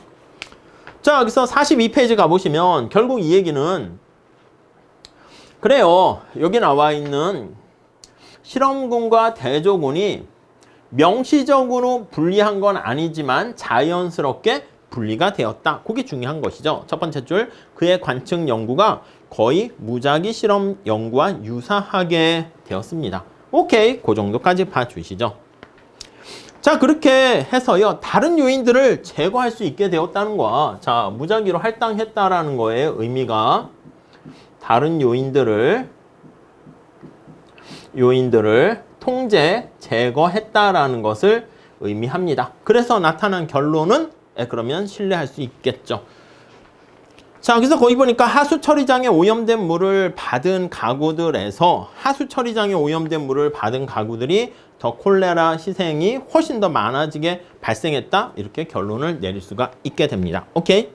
자, 여기서 42페이지 가보시면 결국 이 얘기는 그래요. 여기 나와 있는 실험군과 대조군이 명시적으로 분리한 건 아니지만 자연스럽게 분리가 되었다. 그게 중요한 것이죠. 첫 번째 줄, 그의 관측 연구가 거의 무작위 실험 연구와 유사하게 되었습니다. 오케이, 그 정도까지 봐주시죠. 자, 그렇게 해서요, 다른 요인들을 제거할 수 있게 되었다는 거야. 자, 무작위로 할당했다라는 거의 의미가 다른 요인들을 통제, 제거했다라는 것을 의미합니다. 그래서 나타난 결론은 그러면 신뢰할 수 있겠죠. 자, 그래서 거기 보니까 하수 처리장에 오염된 물을 받은 가구들에서 하수 처리장에 오염된 물을 받은 가구들이 더 콜레라 희생이 훨씬 더 많아지게 발생했다. 이렇게 결론을 내릴 수가 있게 됩니다. 오케이?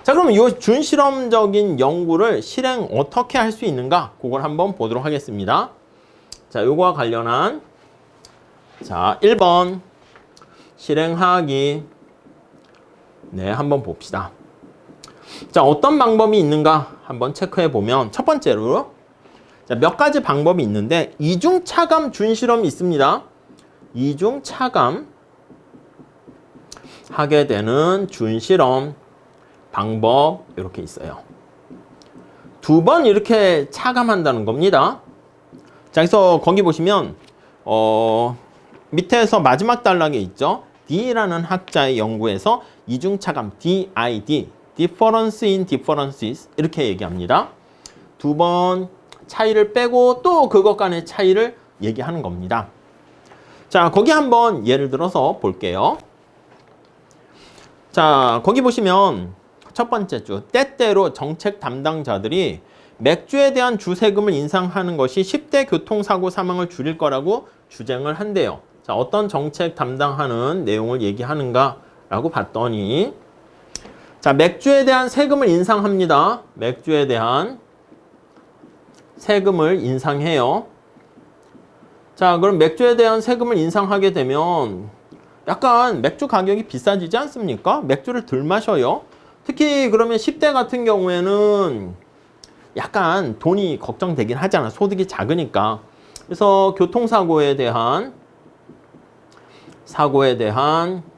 자, 그러면 이 준실험적인 연구를 실행 어떻게 할 수 있는가? 그걸 한번 보도록 하겠습니다. 자, 요거와 관련한 자, 1번 실행하기. 네, 한번 봅시다. 자, 어떤 방법이 있는가 한번 체크해 보면 첫 번째로 자, 몇 가지 방법이 있는데 이중 차감 준실험이 있습니다. 이중 차감 하게 되는 준실험 방법 이렇게 있어요. 2번 이렇게 차감한다는 겁니다. 자, 그래서 거기 보시면 밑에서 마지막 단락에 있죠. D라는 학자의 연구에서 이중차감 DID, Difference in Differences 이렇게 얘기합니다. 2번 차이를 빼고 또 그것 간의 차이를 얘기하는 겁니다. 자, 거기 한번 예를 들어서 볼게요. 자, 거기 보시면 첫 번째 주 때때로 정책 담당자들이 맥주에 대한 주세금을 인상하는 것이 10대 교통사고 사망을 줄일 거라고 주장을 한대요. 자, 어떤 정책 담당하는 내용을 얘기하는가 라고 봤더니 자, 맥주에 대한 세금을 인상합니다. 맥주에 대한 세금을 인상해요. 자, 그럼 맥주에 대한 세금을 인상하게 되면 약간 맥주 가격이 비싸지지 않습니까? 맥주를 덜 마셔요. 특히 그러면 10대 같은 경우에는 약간 돈이 걱정되긴 하잖아. 소득이 작으니까. 그래서 교통사고에 대한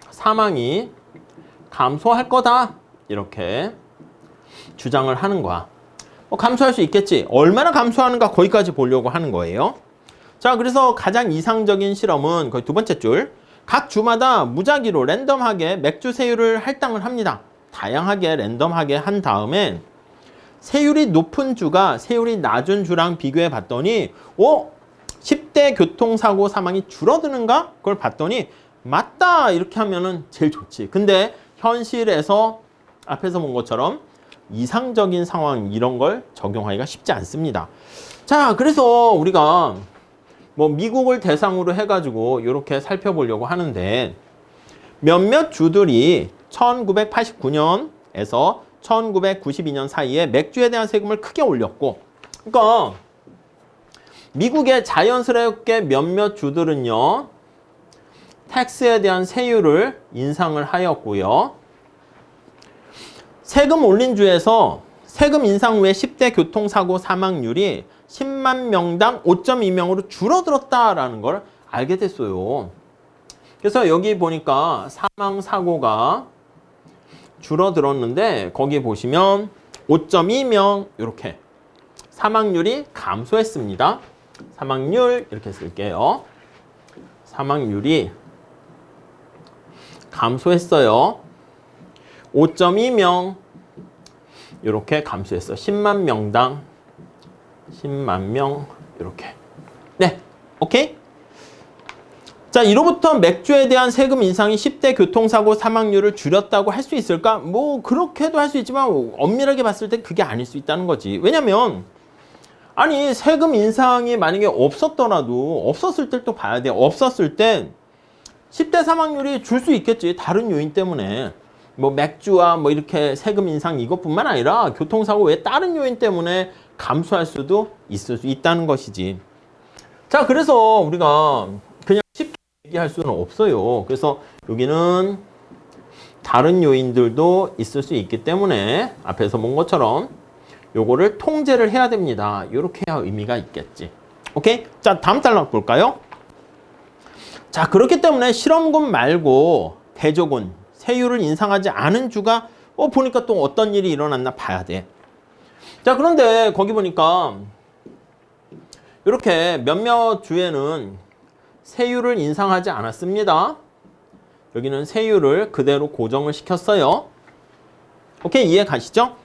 사망이 감소할 거다. 이렇게 주장을 하는 거야. 감소할 수 있겠지. 얼마나 감소하는가 거기까지 보려고 하는 거예요. 자, 그래서 가장 이상적인 실험은 거의 두 번째 줄. 각 주마다 무작위로 랜덤하게 맥주 세율을 할당을 합니다. 다양하게 랜덤하게 한 다음에 세율이 높은 주가 세율이 낮은 주랑 비교해 봤더니 10대 교통사고 사망이 줄어드는가? 그걸 봤더니 맞다 이렇게 하면은 제일 좋지. 근데 현실에서 앞에서 본 것처럼 이상적인 상황 이런 걸 적용하기가 쉽지 않습니다. 자, 그래서 우리가 미국을 대상으로 해가지고 이렇게 살펴보려고 하는데 몇몇 주들이 1989년에서 1992년 사이에 맥주에 대한 세금을 크게 올렸고, 그러니까 미국의 자연스럽게 몇몇 주들은요 텍스에 대한 세율을 인상을 하였고요. 세금 올린 주에서 세금 인상 후에 10대 교통사고 사망률이 10만 명당 5.2명으로 줄어들었다라는 걸 알게 됐어요. 그래서 여기 보니까 사망사고가 줄어들었는데 거기 보시면 5.2명 이렇게 사망률이 감소했습니다. 사망률 이렇게 쓸게요. 사망률이 감소했어요. 5.2명 이렇게 감소했어. 10만 명당 10만 명 이렇게. 네, 오케이? 자, 이로부터 맥주에 대한 세금 인상이 10대 교통사고 사망률을 줄였다고 할 수 있을까? 그렇게도 할 수 있지만 엄밀하게 봤을 때 그게 아닐 수 있다는 거지. 왜냐면 아니 세금 인상이 만약에 없었더라도 없었을 때 또 봐야 돼. 없었을 땐 10대 사망률이 줄 수 있겠지. 다른 요인 때문에. 맥주와 이렇게 세금 인상 이것뿐만 아니라 교통사고 외에 다른 요인 때문에 감소할 수도 있을 수 있다는 것이지. 자, 그래서 우리가 그냥 쉽게 얘기할 수는 없어요. 그래서 여기는 다른 요인들도 있을 수 있기 때문에 앞에서 본 것처럼 요거를 통제를 해야 됩니다. 이렇게 해야 의미가 있겠지. 오케이? 자, 다음 단락 볼까요? 자, 그렇기 때문에 실험군 말고 대조군, 세율을 인상하지 않은 주가 보니까 또 어떤 일이 일어났나 봐야 돼. 자, 그런데 거기 보니까 이렇게 몇몇 주에는 세율을 인상하지 않았습니다. 여기는 세율을 그대로 고정을 시켰어요. 오케이, 이해 가시죠?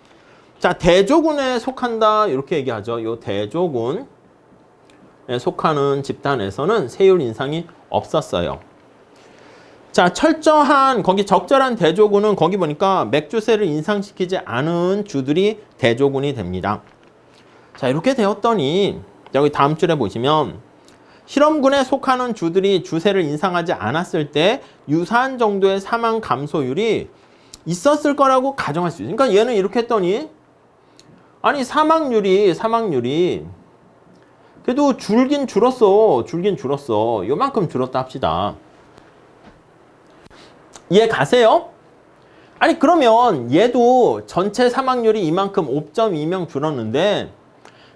자, 대조군에 속한다 이렇게 얘기하죠. 이 대조군에 속하는 집단에서는 세율 인상이 없었어요. 자, 철저한 거기 적절한 대조군은 거기 보니까 맥주세를 인상시키지 않은 주들이 대조군이 됩니다. 자, 이렇게 되었더니 여기 다음 줄에 보시면 실험군에 속하는 주들이 주세를 인상하지 않았을 때 유사한 정도의 사망 감소율이 있었을 거라고 가정할 수 있어요. 그러니까 얘는 이렇게 했더니 아니 사망률이 그래도 줄긴 줄었어. 요만큼 줄었다 합시다. 이해 가세요? 아니 그러면 얘도 전체 사망률이 이만큼 5.2명 줄었는데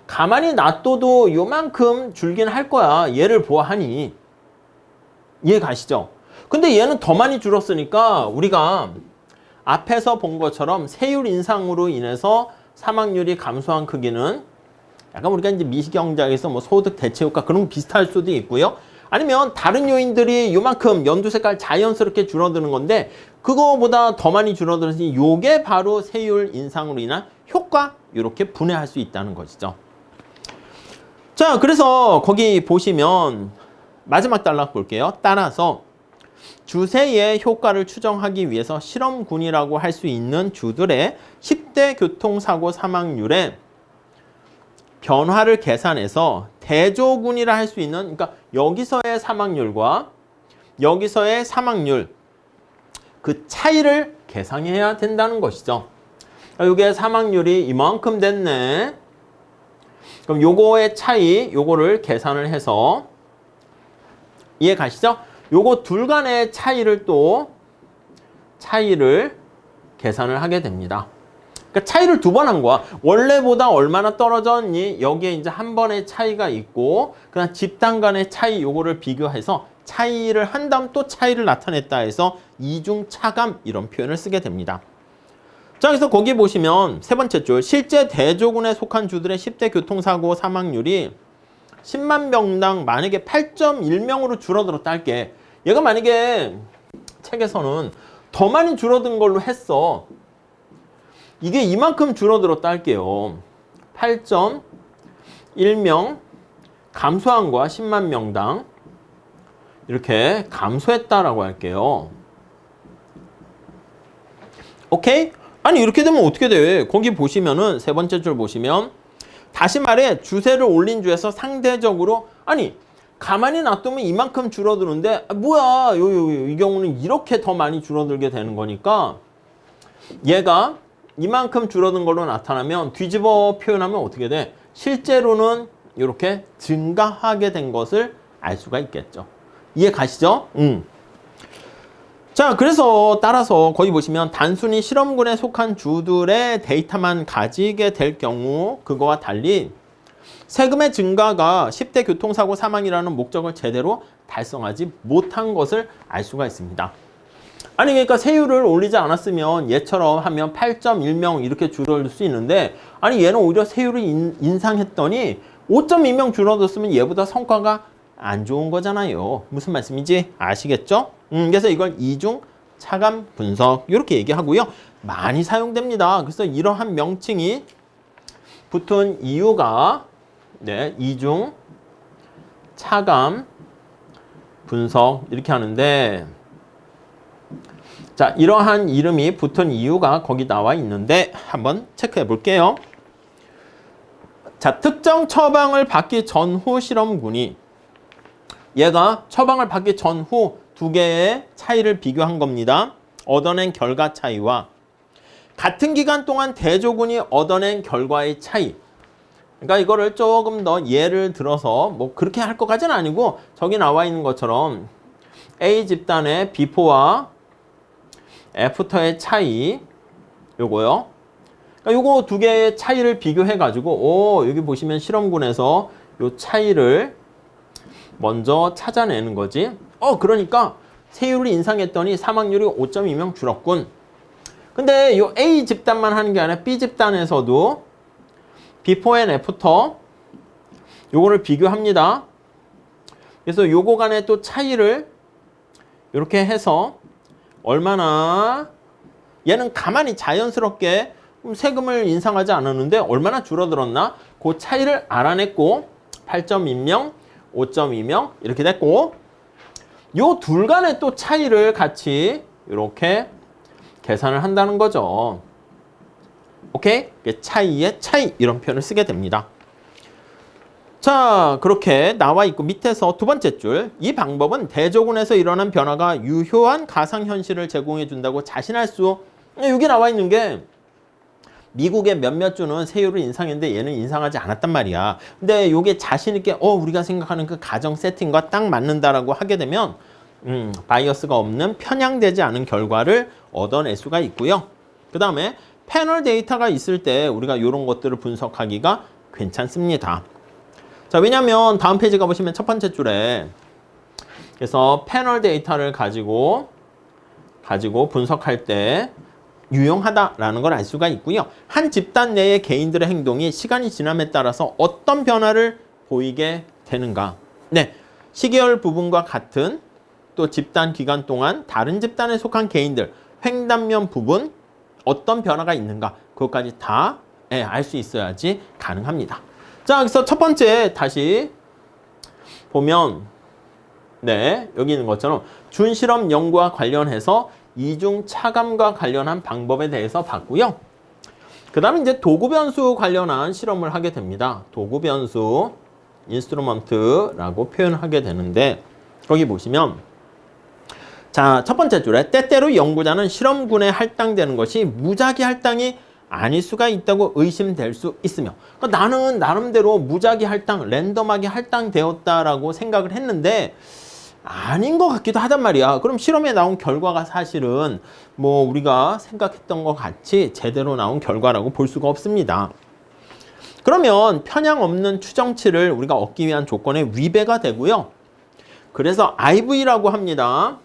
가만히 놔둬도 요만큼 줄긴 할 거야. 얘를 보아하니. 이해 가시죠? 근데 얘는 더 많이 줄었으니까 우리가 앞에서 본 것처럼 세율 인상으로 인해서 사망률이 감소한 크기는 약간 우리가 이제 미시경제학에서 뭐 소득 대체 효과 그런 거 비슷할 수도 있고요. 아니면 다른 요인들이 요만큼 연두 색깔 자연스럽게 줄어드는 건데 그거보다 더 많이 줄어들었으니 요게 바로 세율 인상으로 인한 효과 이렇게 분해할 수 있다는 것이죠. 자, 그래서 거기 보시면 마지막 단락 볼게요. 따라서 주세의 효과를 추정하기 위해서 실험군이라고 할 수 있는 주들의 10대 교통사고 사망률의 변화를 계산해서 대조군이라 할 수 있는, 그러니까 여기서의 사망률과 여기서의 사망률 그 차이를 계산해야 된다는 것이죠. 이게 사망률이 이만큼 됐네. 그럼 요거의 차이, 요거를 계산을 해서 이해 가시죠? 요거 둘 간의 차이를 계산을 하게 됩니다. 그러니까 차이를 두 번 한 거야. 원래보다 얼마나 떨어졌니? 여기에 이제 한 번의 차이가 있고, 그냥 집단 간의 차이 요거를 비교해서 차이를 한 다음 또 차이를 나타냈다 해서 이중 차감 이런 표현을 쓰게 됩니다. 자, 그래서 거기 보시면 세 번째 줄, 실제 대조군에 속한 주들의 10대 교통사고 사망률이 10만 명당 만약에 8.1명으로 줄어들었다 할게. 얘가 만약에 책에서는 더 많이 줄어든 걸로 했어. 이게 이만큼 줄어들었다 할게요. 8.1명 감소한 거야. 10만 명당. 이렇게 감소했다라고 할게요. 오케이? 아니 이렇게 되면 어떻게 돼? 거기 보시면은 세 번째 줄 보시면 다시 말해 주세를 올린 주에서 상대적으로 아니 가만히 놔두면 이만큼 줄어드는데 뭐야 이 경우는 이렇게 더 많이 줄어들게 되는 거니까 얘가 이만큼 줄어든 걸로 나타나면 뒤집어 표현하면 어떻게 돼? 실제로는 이렇게 증가하게 된 것을 알 수가 있겠죠. 이해 가시죠? 자, 그래서 따라서 거기 보시면 단순히 실험군에 속한 주들의 데이터만 가지게 될 경우 그거와 달리 세금의 증가가 10대 교통사고 사망이라는 목적을 제대로 달성하지 못한 것을 알 수가 있습니다. 아니 그러니까 세율을 올리지 않았으면 얘처럼 하면 8.1명 이렇게 줄어들 수 있는데 아니 얘는 오히려 세율을 인상했더니 5.2명 줄어들었으면 얘보다 성과가 안 좋은 거잖아요. 무슨 말씀인지 아시겠죠? 그래서 이걸 이중 차감 분석 이렇게 얘기하고요. 많이 사용됩니다. 그래서 이러한 명칭이 붙은 이유가 이중 차감 분석 이렇게 하는데 자, 이러한 이름이 붙은 이유가 거기 나와 있는데 한번 체크해 볼게요. 자, 특정 처방을 받기 전후 실험군이 얘가 처방을 받기 전후 두 개의 차이를 비교한 겁니다. 얻어낸 결과 차이와 같은 기간 동안 대조군이 얻어낸 결과의 차이. 그러니까 이거를 조금 더 예를 들어서 뭐 그렇게 할 것까지는 아니고 저기 나와 있는 것처럼 A 집단의 비포와 애프터의 차이 요거요. 그러니까 요거 두 개의 차이를 비교해 가지고 여기 보시면 실험군에서 요 차이를 먼저 찾아내는 거지. 그러니까 세율을 인상했더니 사망률이 5.2명 줄었군. 근데 요 A 집단만 하는 게 아니라 B 집단에서도 비포 앤 애프터 요거를 비교합니다. 그래서 요거 간의 또 차이를 이렇게 해서 얼마나 얘는 가만히 자연스럽게 세금을 인상하지 않았는데 얼마나 줄어들었나? 그 차이를 알아냈고 8.2명 5.2명 이렇게 됐고 요 둘 간의 또 차이를 같이 이렇게 계산을 한다는 거죠. 오케이? 차이의 차이 이런 표현을 쓰게 됩니다. 자, 그렇게 나와 있고 밑에서 두 번째 줄 이 방법은 대조군에서 일어난 변화가 유효한 가상현실을 제공해 준다고 자신할 수 여기 나와 있는 게 미국의 몇몇 주는 세율을 인상했는데 얘는 인상하지 않았단 말이야. 근데 이게 자신 있게 우리가 생각하는 그 가정 세팅과 딱 맞는다라고 하게 되면 바이어스가 없는 편향되지 않은 결과를 얻어낼 수가 있고요. 그 다음에 패널 데이터가 있을 때 우리가 이런 것들을 분석하기가 괜찮습니다. 자, 왜냐하면 다음 페이지 가보시면 첫 번째 줄에 그래서 패널 데이터를 가지고 분석할 때 유용하다라는 걸 알 수가 있고요. 한 집단 내의 개인들의 행동이 시간이 지남에 따라서 어떤 변화를 보이게 되는가. 네, 시계열 부분과 같은 또 집단 기간 동안 다른 집단에 속한 개인들 횡단면 부분 어떤 변화가 있는가 그것까지 다 알 수 있어야지 가능합니다. 자, 그래서 첫 번째 다시 보면 네, 여기 있는 것처럼 준실험 연구와 관련해서 이중 차감과 관련한 방법에 대해서 봤고요. 그 다음에 이제 도구 변수 관련한 실험을 하게 됩니다. 도구 변수, 인스트루먼트라고 표현하게 되는데 거기 보시면 자, 첫 번째 줄에 때때로 연구자는 실험군에 할당되는 것이 무작위 할당이 아닐 수가 있다고 의심될 수 있으며 그러니까 나는 나름대로 무작위 할당, 랜덤하게 할당되었다라고 생각을 했는데 아닌 것 같기도 하단 말이야. 그럼 실험에 나온 결과가 사실은 뭐 우리가 생각했던 것 같이 제대로 나온 결과라고 볼 수가 없습니다. 그러면 편향 없는 추정치를 우리가 얻기 위한 조건에 위배가 되고요. 그래서 IV라고 합니다.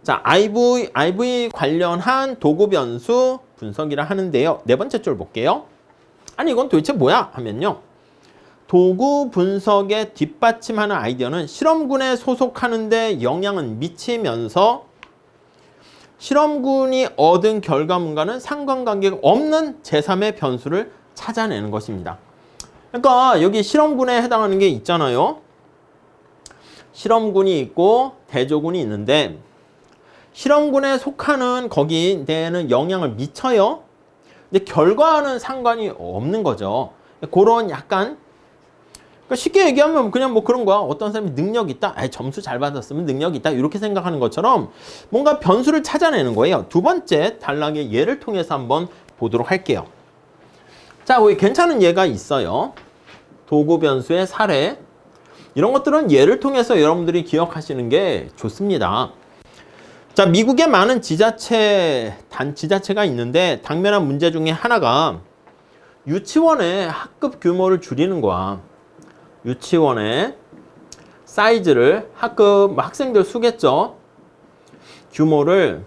자, IV 관련한 도구 변수 분석이라 하는데요. 네 번째 줄 볼게요. 아니 이건 도대체 뭐야 하면요. 도구 분석에 뒷받침하는 아이디어는 실험군에 소속하는 데 영향은 미치면서 실험군이 얻은 결과물과는 상관관계가 없는 제3의 변수를 찾아내는 것입니다. 그러니까 여기 실험군에 해당하는 게 있잖아요. 실험군이 있고 대조군이 있는데 실험군에 속하는 거기에는 영향을 미쳐요. 근데 결과와는 상관이 없는 거죠. 그런 약간 그러니까 쉽게 얘기하면 그냥 뭐 그런 거야. 어떤 사람이 능력이 있다. 점수 잘 받았으면 능력이 있다. 이렇게 생각하는 것처럼 뭔가 변수를 찾아내는 거예요. 두 번째 단락의 예를 통해서 한번 보도록 할게요. 자, 거기 괜찮은 예가 있어요. 도구 변수의 사례. 이런 것들은 예를 통해서 여러분들이 기억하시는 게 좋습니다. 자, 미국에 많은 지자체가 있는데 당면한 문제 중에 하나가 유치원의 학급 규모를 줄이는 거야. 유치원의 사이즈를 학생들 수겠죠. 규모를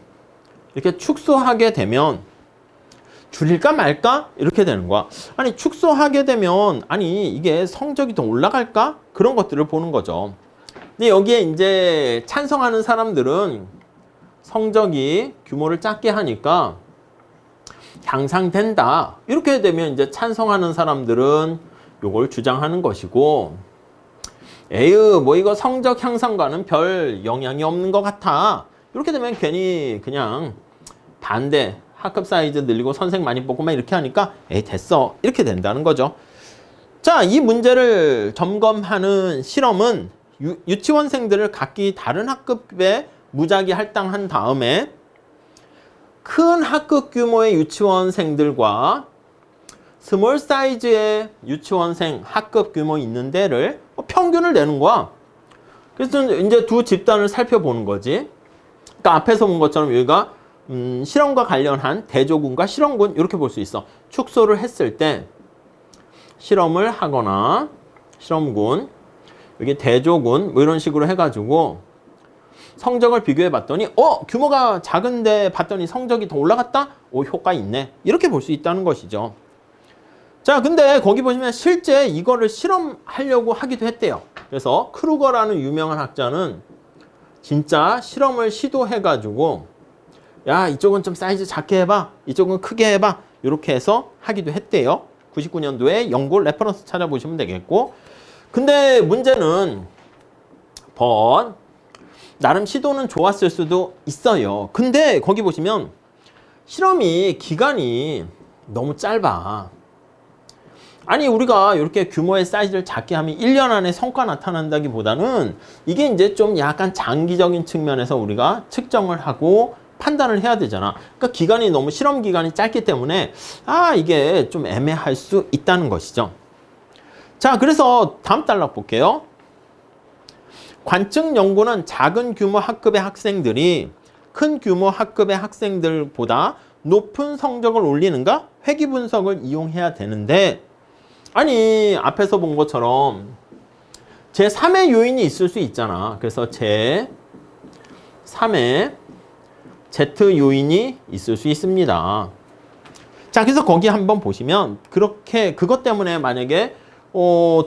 이렇게 축소하게 되면 줄일까 말까? 이렇게 되는 거야. 아니 축소하게 되면 아니 이게 성적이 더 올라갈까? 그런 것들을 보는 거죠. 근데 여기에 이제 찬성하는 사람들은 성적이 규모를 작게 하니까 향상된다. 이렇게 되면 이제 찬성하는 사람들은 요걸 주장하는 것이고 에휴 뭐 이거 성적 향상과는 별 영향이 없는 것 같아. 이렇게 되면 괜히 그냥 반대 학급 사이즈 늘리고 선생 많이 뽑고 막 이렇게 하니까 에이 됐어. 이렇게 된다는 거죠. 자, 이 문제를 점검하는 실험은 유치원생들을 각기 다른 학급에 무작위 할당한 다음에 큰 학급 규모의 유치원생들과 스몰 사이즈의 유치원생 학급 규모 있는 데를 평균을 내는 거야. 그래서 이제 두 집단을 살펴보는 거지. 그러니까 앞에서 본 것처럼 여기가 실험과 관련한 대조군과 실험군 이렇게 볼 수 있어. 축소를 했을 때 실험을 하거나 실험군 여기 대조군 뭐 이런 식으로 해가지고 성적을 비교해 봤더니 규모가 작은데 봤더니 성적이 더 올라갔다? 효과 있네. 이렇게 볼 수 있다는 것이죠. 자, 근데 거기 보시면 실제 이거를 실험하려고 하기도 했대요. 그래서 크루거라는 유명한 학자는 진짜 실험을 시도해가지고 야 이쪽은 좀 사이즈 작게 해봐. 이쪽은 크게 해봐. 이렇게 해서 하기도 했대요. 99년도에 연구 레퍼런스 찾아보시면 되겠고 근데 문제는 나름 시도는 좋았을 수도 있어요. 근데 거기 보시면 실험이 기간이 너무 짧아. 아니 우리가 이렇게 규모의 사이즈를 작게 하면 1년 안에 성과 나타난다기보다는 이게 이제 좀 약간 장기적인 측면에서 우리가 측정을 하고 판단을 해야 되잖아. 그러니까 기간이 너무 실험 기간이 짧기 때문에 이게 좀 애매할 수 있다는 것이죠. 자, 그래서 다음 단락 볼게요. 관측 연구는 작은 규모 학급의 학생들이 큰 규모 학급의 학생들보다 높은 성적을 올리는가? 회귀 분석을 이용해야 되는데, 아니 앞에서 본 것처럼 제3의 요인이 있을 수 있잖아. 그래서 제3의 Z 요인이 있을 수 있습니다. 자, 그래서 거기 한번 보시면 그렇게 그것 때문에 만약에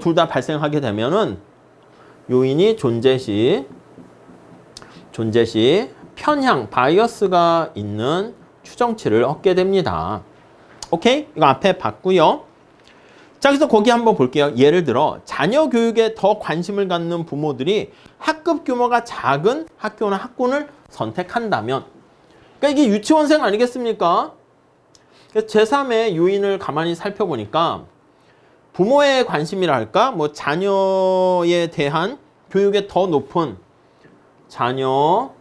둘 다 발생하게 되면은 요인이 존재 시 편향, 바이어스가 있는 추정치를 얻게 됩니다. 오케이? 이거 앞에 봤고요. 자, 그래서 거기 한번 볼게요. 예를 들어 자녀 교육에 더 관심을 갖는 부모들이 학급 규모가 작은 학교나 학군을 선택한다면, 그러니까 이게 유치원생 아니겠습니까? 그래서 제3의 요인을 가만히 살펴보니까 부모의 관심이라 할까? 뭐 자녀에 대한 교육에 더 높은 자녀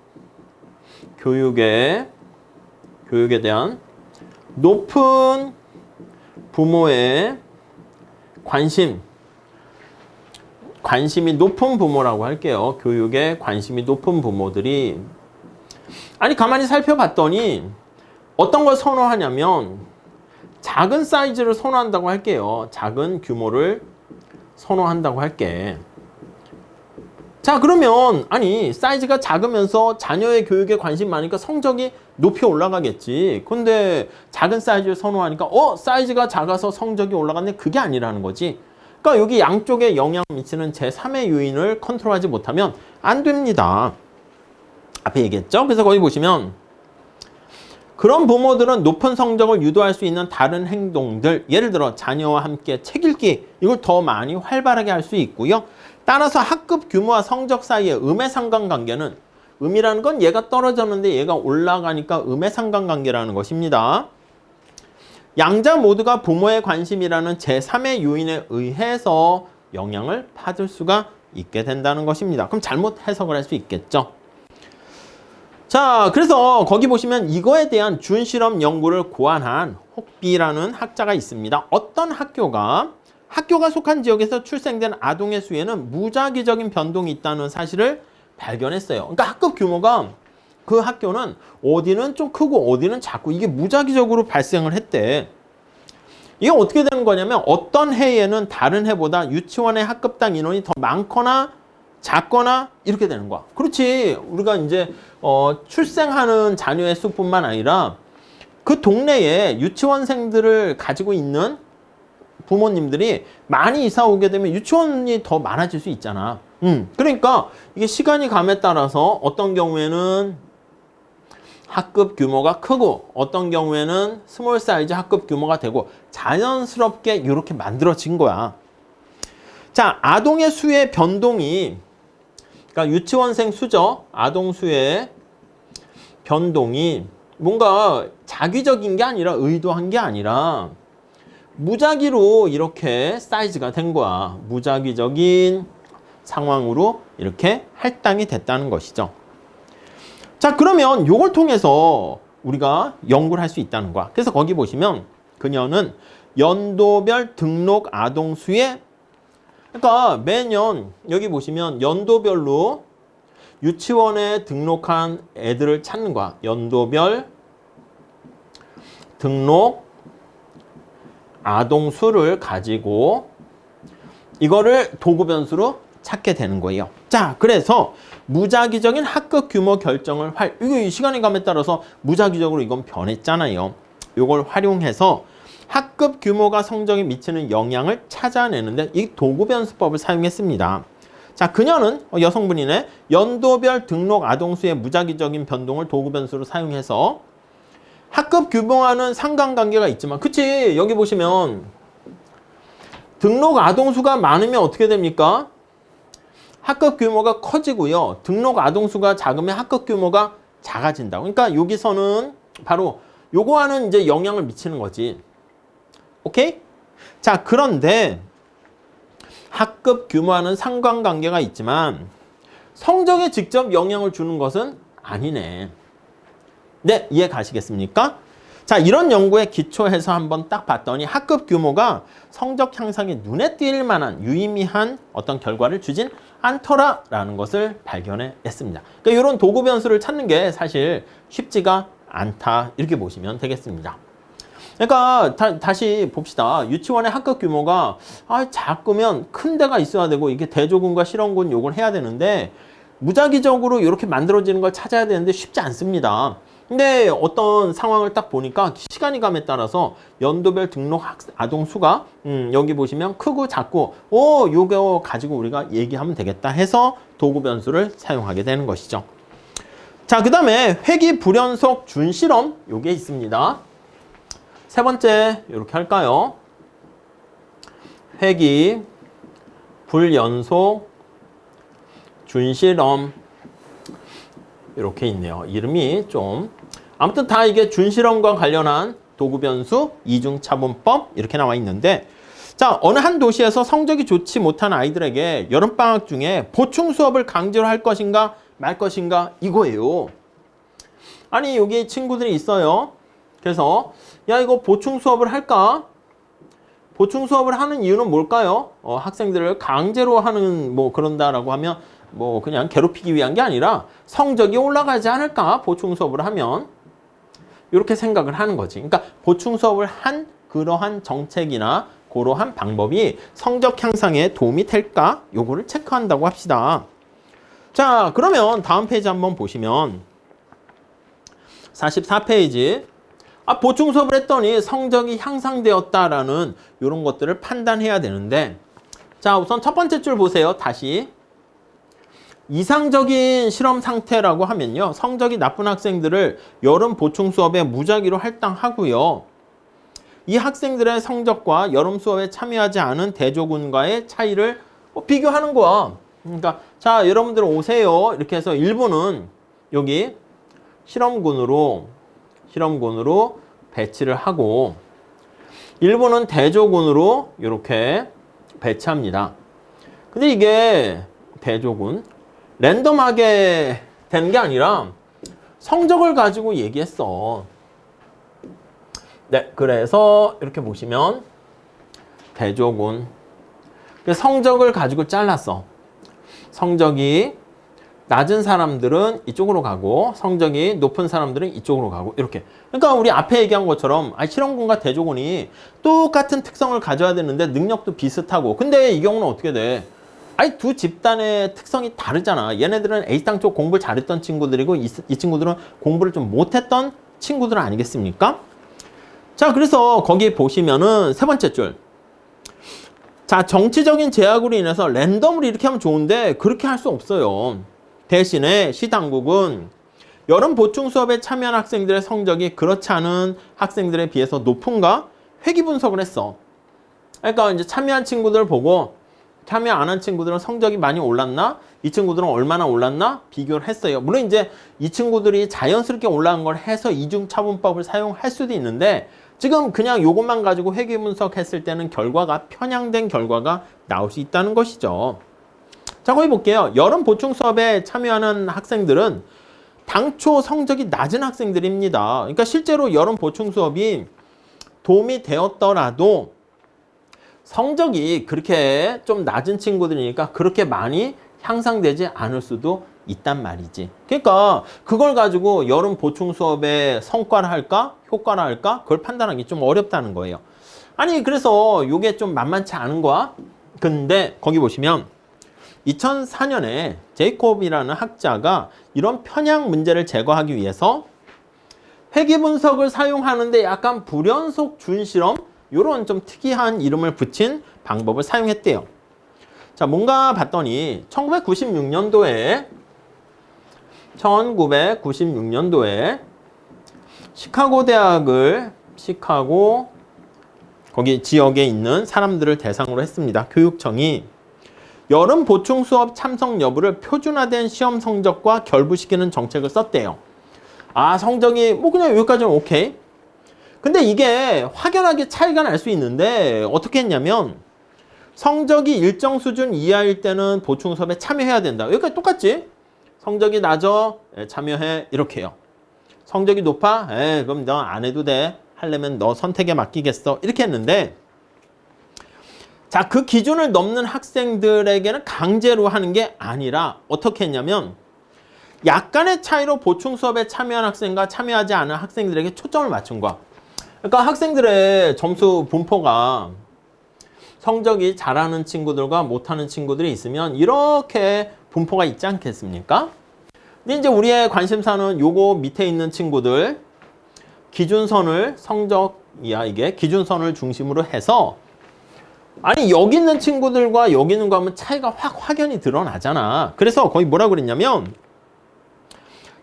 교육에 대한 높은 부모의 관심이 높은 부모라고 할게요. 교육에 관심이 높은 부모들이, 아니 가만히 살펴봤더니 어떤 걸 선호하냐면 작은 사이즈를 선호한다고 할게요. 작은 규모를 선호한다고 할게. 자, 그러면 아니 사이즈가 작으면서 자녀의 교육에 관심 많으니까 성적이 높이 올라가겠지. 근데 작은 사이즈를 선호하니까 사이즈가 작아서 성적이 올라갔네. 그게 아니라는 거지. 그러니까 여기 양쪽에 영향을 미치는 제3의 요인을 컨트롤하지 못하면 안 됩니다. 앞에 얘기했죠? 그래서 거기 보시면 그런 부모들은 높은 성적을 유도할 수 있는 다른 행동들, 예를 들어 자녀와 함께 책 읽기, 이걸 더 많이 활발하게 할 수 있고요. 따라서 학급 규모와 성적 사이의 음의 상관관계는, 음이라는 건 얘가 떨어졌는데 얘가 올라가니까 음의 상관관계라는 것입니다. 양자 모두가 부모의 관심이라는 제3의 요인에 의해서 영향을 받을 수가 있게 된다는 것입니다. 그럼 잘못 해석을 할 수 있겠죠. 자, 그래서 거기 보시면 이거에 대한 준실험 연구를 고안한 혹비라는 학자가 있습니다. 어떤 학교가 속한 지역에서 출생된 아동의 수에는 무작위적인 변동이 있다는 사실을 발견했어요. 그러니까 학급 규모가 그 학교는 어디는 좀 크고 어디는 작고 이게 무작위적으로 발생을 했대. 이게 어떻게 되는 거냐면 어떤 해에는 다른 해보다 유치원의 학급당 인원이 더 많거나 작거나 이렇게 되는 거야. 그렇지. 우리가 이제 출생하는 자녀의 수뿐만 아니라 그 동네에 유치원생들을 가지고 있는 부모님들이 많이 이사 오게 되면 유치원이 더 많아질 수 있잖아. 그러니까 이게 시간이 감에 따라서 어떤 경우에는 학급 규모가 크고 어떤 경우에는 스몰 사이즈 학급 규모가 되고 자연스럽게 이렇게 만들어진 거야. 자, 아동의 수의 변동이, 그러니까 유치원생 수죠. 아동 수의 변동이 뭔가 자기적인 게 아니라 의도한 게 아니라 무작위로 이렇게 사이즈가 된 거야. 무작위적인 상황으로 이렇게 할당이 됐다는 것이죠. 자, 그러면 이걸 통해서 우리가 연구를 할 수 있다는 거야. 그래서 거기 보시면 그녀는 연도별 등록 아동 수의, 그러니까 매년 여기 보시면 연도별로 유치원에 등록한 애들을 찾는 거야. 연도별 등록 아동 수를 가지고 이거를 도구 변수로 찾게 되는 거예요. 자, 그래서 무작위적인 학급 규모 결정을 이거 시간의 감에 따라서 무작위적으로 이건 변했잖아요. 이걸 활용해서 학급 규모가 성적에 미치는 영향을 찾아내는데 이 도구 변수법을 사용했습니다. 자, 그녀는 여성분이네. 연도별 등록 아동 수의 무작위적인 변동을 도구 변수로 사용해서 학급 규모와는 상관관계가 있지만, 그치? 여기 보시면 등록 아동 수가 많으면 어떻게 됩니까? 학급 규모가 커지고요. 등록 아동 수가 작으면 학급 규모가 작아진다고. 그러니까 여기서는 바로 요거와는 이제 영향을 미치는 거지. 오케이? 자, 그런데 학급 규모와는 상관관계가 있지만 성적에 직접 영향을 주는 것은 아니네. 네, 이해 가시겠습니까? 자, 이런 연구에 기초해서 한번 딱 봤더니 학급 규모가 성적 향상에 눈에 띌 만한 유의미한 어떤 결과를 주진 않더라라는 것을 발견했습니다. 그러니까 이런 도구 변수를 찾는 게 사실 쉽지가 않다 이렇게 보시면 되겠습니다. 그러니까 다시 봅시다. 유치원의 학급 규모가 작으면 큰 데가 있어야 되고 이게 대조군과 실험군 요걸 해야 되는데 무작위적으로 이렇게 만들어지는 걸 찾아야 되는데 쉽지 않습니다. 근데 어떤 상황을 딱 보니까 시간이 감에 따라서 연도별 등록 아동 수가 여기 보시면 크고 작고 요거 가지고 우리가 얘기하면 되겠다 해서 도구 변수를 사용하게 되는 것이죠. 자, 그 다음에 회귀 불연속 준실험 요게 있습니다. 세 번째 이렇게 할까요? 회귀 불연속 준실험 이렇게 있네요. 이름이 좀 아무튼 다 이게 준실험과 관련한 도구 변수, 이중차분법 이렇게 나와 있는데 자, 어느 한 도시에서 성적이 좋지 못한 아이들에게 여름방학 중에 보충 수업을 강제로 할 것인가 말 것인가 이거예요. 아니 여기 친구들이 있어요. 그래서 야 이거 보충 수업을 할까? 보충 수업을 하는 이유는 뭘까요? 학생들을 강제로 하는 뭐 그런다라고 하면 뭐 그냥 괴롭히기 위한 게 아니라 성적이 올라가지 않을까 보충 수업을 하면 이렇게 생각을 하는 거지. 그러니까 보충 수업을 한 그러한 정책이나 그러한 방법이 성적 향상에 도움이 될까? 요거를 체크한다고 합시다. 자, 그러면 다음 페이지 한번 보시면 44페이지 보충 수업을 했더니 성적이 향상되었다라는 이런 것들을 판단해야 되는데 자, 우선 첫 번째 줄 보세요. 다시 이상적인 실험 상태라고 하면요. 성적이 나쁜 학생들을 여름 보충 수업에 무작위로 할당하고요. 이 학생들의 성적과 여름 수업에 참여하지 않은 대조군과의 차이를 비교하는 거야. 그러니까 자, 여러분들 오세요. 이렇게 해서 일부는 여기 실험군으로 배치를 하고 일부는 대조군으로 이렇게 배치합니다. 근데 이게 대조군 랜덤하게 되는 게 아니라 성적을 가지고 얘기했어. 네, 그래서 이렇게 보시면 대조군 성적을 가지고 잘랐어. 성적이 낮은 사람들은 이쪽으로 가고 성적이 높은 사람들은 이쪽으로 가고 이렇게. 그러니까 우리 앞에 얘기한 것처럼 실험군과 대조군이 똑같은 특성을 가져야 되는데 능력도 비슷하고 근데 이 경우는 어떻게 돼? 두 집단의 특성이 다르잖아. 얘네들은 A당 쪽 공부를 잘했던 친구들이고 이 친구들은 공부를 좀 못했던 친구들 아니겠습니까? 자, 그래서 거기 보시면은 세 번째 줄. 자, 정치적인 제약으로 인해서 랜덤으로 이렇게 하면 좋은데 그렇게 할 수 없어요. 대신에 시당국은 여름 보충 수업에 참여한 학생들의 성적이 그렇지 않은 학생들에 비해서 높은가 회귀 분석을 했어. 그러니까 이제 참여한 친구들 보고 참여 안 한 친구들은 성적이 많이 올랐나? 이 친구들은 얼마나 올랐나? 비교를 했어요. 물론 이제 이 친구들이 자연스럽게 올라간 걸 해서 이중차분법을 사용할 수도 있는데 지금 그냥 요것만 가지고 회귀 분석했을 때는 결과가 편향된 결과가 나올 수 있다는 것이죠. 자, 거기 볼게요. 여름 보충 수업에 참여하는 학생들은 당초 성적이 낮은 학생들입니다. 그러니까 실제로 여름 보충 수업이 도움이 되었더라도 성적이 그렇게 좀 낮은 친구들이니까 그렇게 많이 향상되지 않을 수도 있단 말이지. 그러니까 그걸 가지고 여름 보충 수업의 성과를 할까? 효과를 할까? 그걸 판단하기 좀 어렵다는 거예요. 아니 그래서 이게 좀 만만치 않은 거야. 근데 거기 보시면 2004년에 제이콥이라는 학자가 이런 편향 문제를 제거하기 위해서 회귀 분석을 사용하는데 약간 불연속 준실험 이런 좀 특이한 이름을 붙인 방법을 사용했대요. 자, 뭔가 봤더니 1996년도에 시카고 대학을 거기 지역에 있는 사람들을 대상으로 했습니다. 교육청이 여름 보충 수업 참석 여부를 표준화된 시험 성적과 결부시키는 정책을 썼대요. 성적이 뭐 그냥 여기까지는 오케이. 근데 이게 확연하게 차이가 날 수 있는데 어떻게 했냐면 성적이 일정 수준 이하일 때는 보충 수업에 참여해야 된다. 여기까지 똑같지? 성적이 낮아? 참여해. 이렇게 해요. 성적이 높아? 그럼 너 안 해도 돼. 하려면 너 선택에 맡기겠어. 이렇게 했는데 자, 그 기준을 넘는 학생들에게는 강제로 하는 게 아니라 어떻게 했냐면 약간의 차이로 보충 수업에 참여한 학생과 참여하지 않은 학생들에게 초점을 맞춘 거야. 그러니까 학생들의 점수 분포가 성적이 잘하는 친구들과 못하는 친구들이 있으면 이렇게 분포가 있지 않겠습니까? 근데 이제 우리의 관심사는 요거 밑에 있는 친구들 기준선을 성적이야 이게 기준선을 중심으로 해서 아니 여기 있는 친구들과 여기 있는 거 하면 차이가 확연히 드러나잖아. 그래서 거의 뭐라고 그랬냐면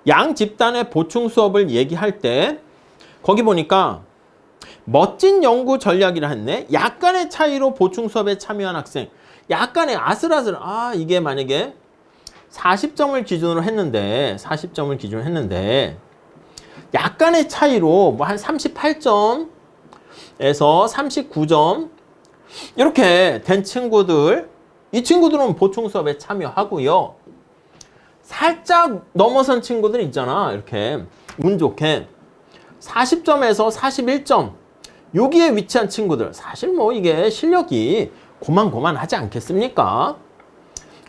양 집단의 보충 수업을 얘기할 때 거기 보니까 멋진 연구 전략이라 했네. 약간의 차이로 보충 수업에 참여한 학생. 약간의 아슬아슬. 이게 만약에 40점을 기준으로 했는데 40점을 기준으로 했는데 약간의 차이로 뭐 한 38점에서 39점 이렇게 된 친구들 이 친구들은 보충 수업에 참여하고요. 살짝 넘어선 친구들 있잖아. 이렇게 운 좋게 40점에서 41점 여기에 위치한 친구들 사실 뭐 이게 실력이 고만고만하지 않겠습니까?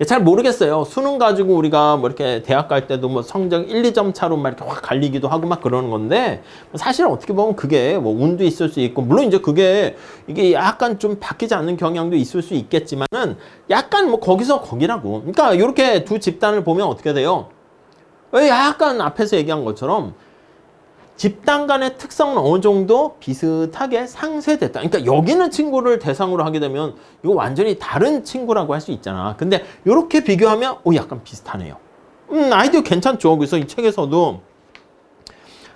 잘 모르겠어요. 수능 가지고 우리가 뭐 이렇게 대학 갈 때도 뭐 성적 1, 2점 차로 막 이렇게 확 갈리기도 하고 막 그러는 건데 사실 어떻게 보면 그게 뭐 운도 있을 수 있고 물론 이제 그게 이게 약간 좀 바뀌지 않는 경향도 있을 수 있겠지만은 약간 뭐 거기서 거기라고. 그러니까 이렇게 두 집단을 보면 어떻게 돼요? 약간 앞에서 얘기한 것처럼 집단 간의 특성은 어느 정도 비슷하게 상쇄됐다. 그러니까 여기 있는 친구를 대상으로 하게 되면 이거 완전히 다른 친구라고 할 수 있잖아. 근데 이렇게 비교하면 약간 비슷하네요. 아이디어 괜찮죠. 그래서 이 책에서도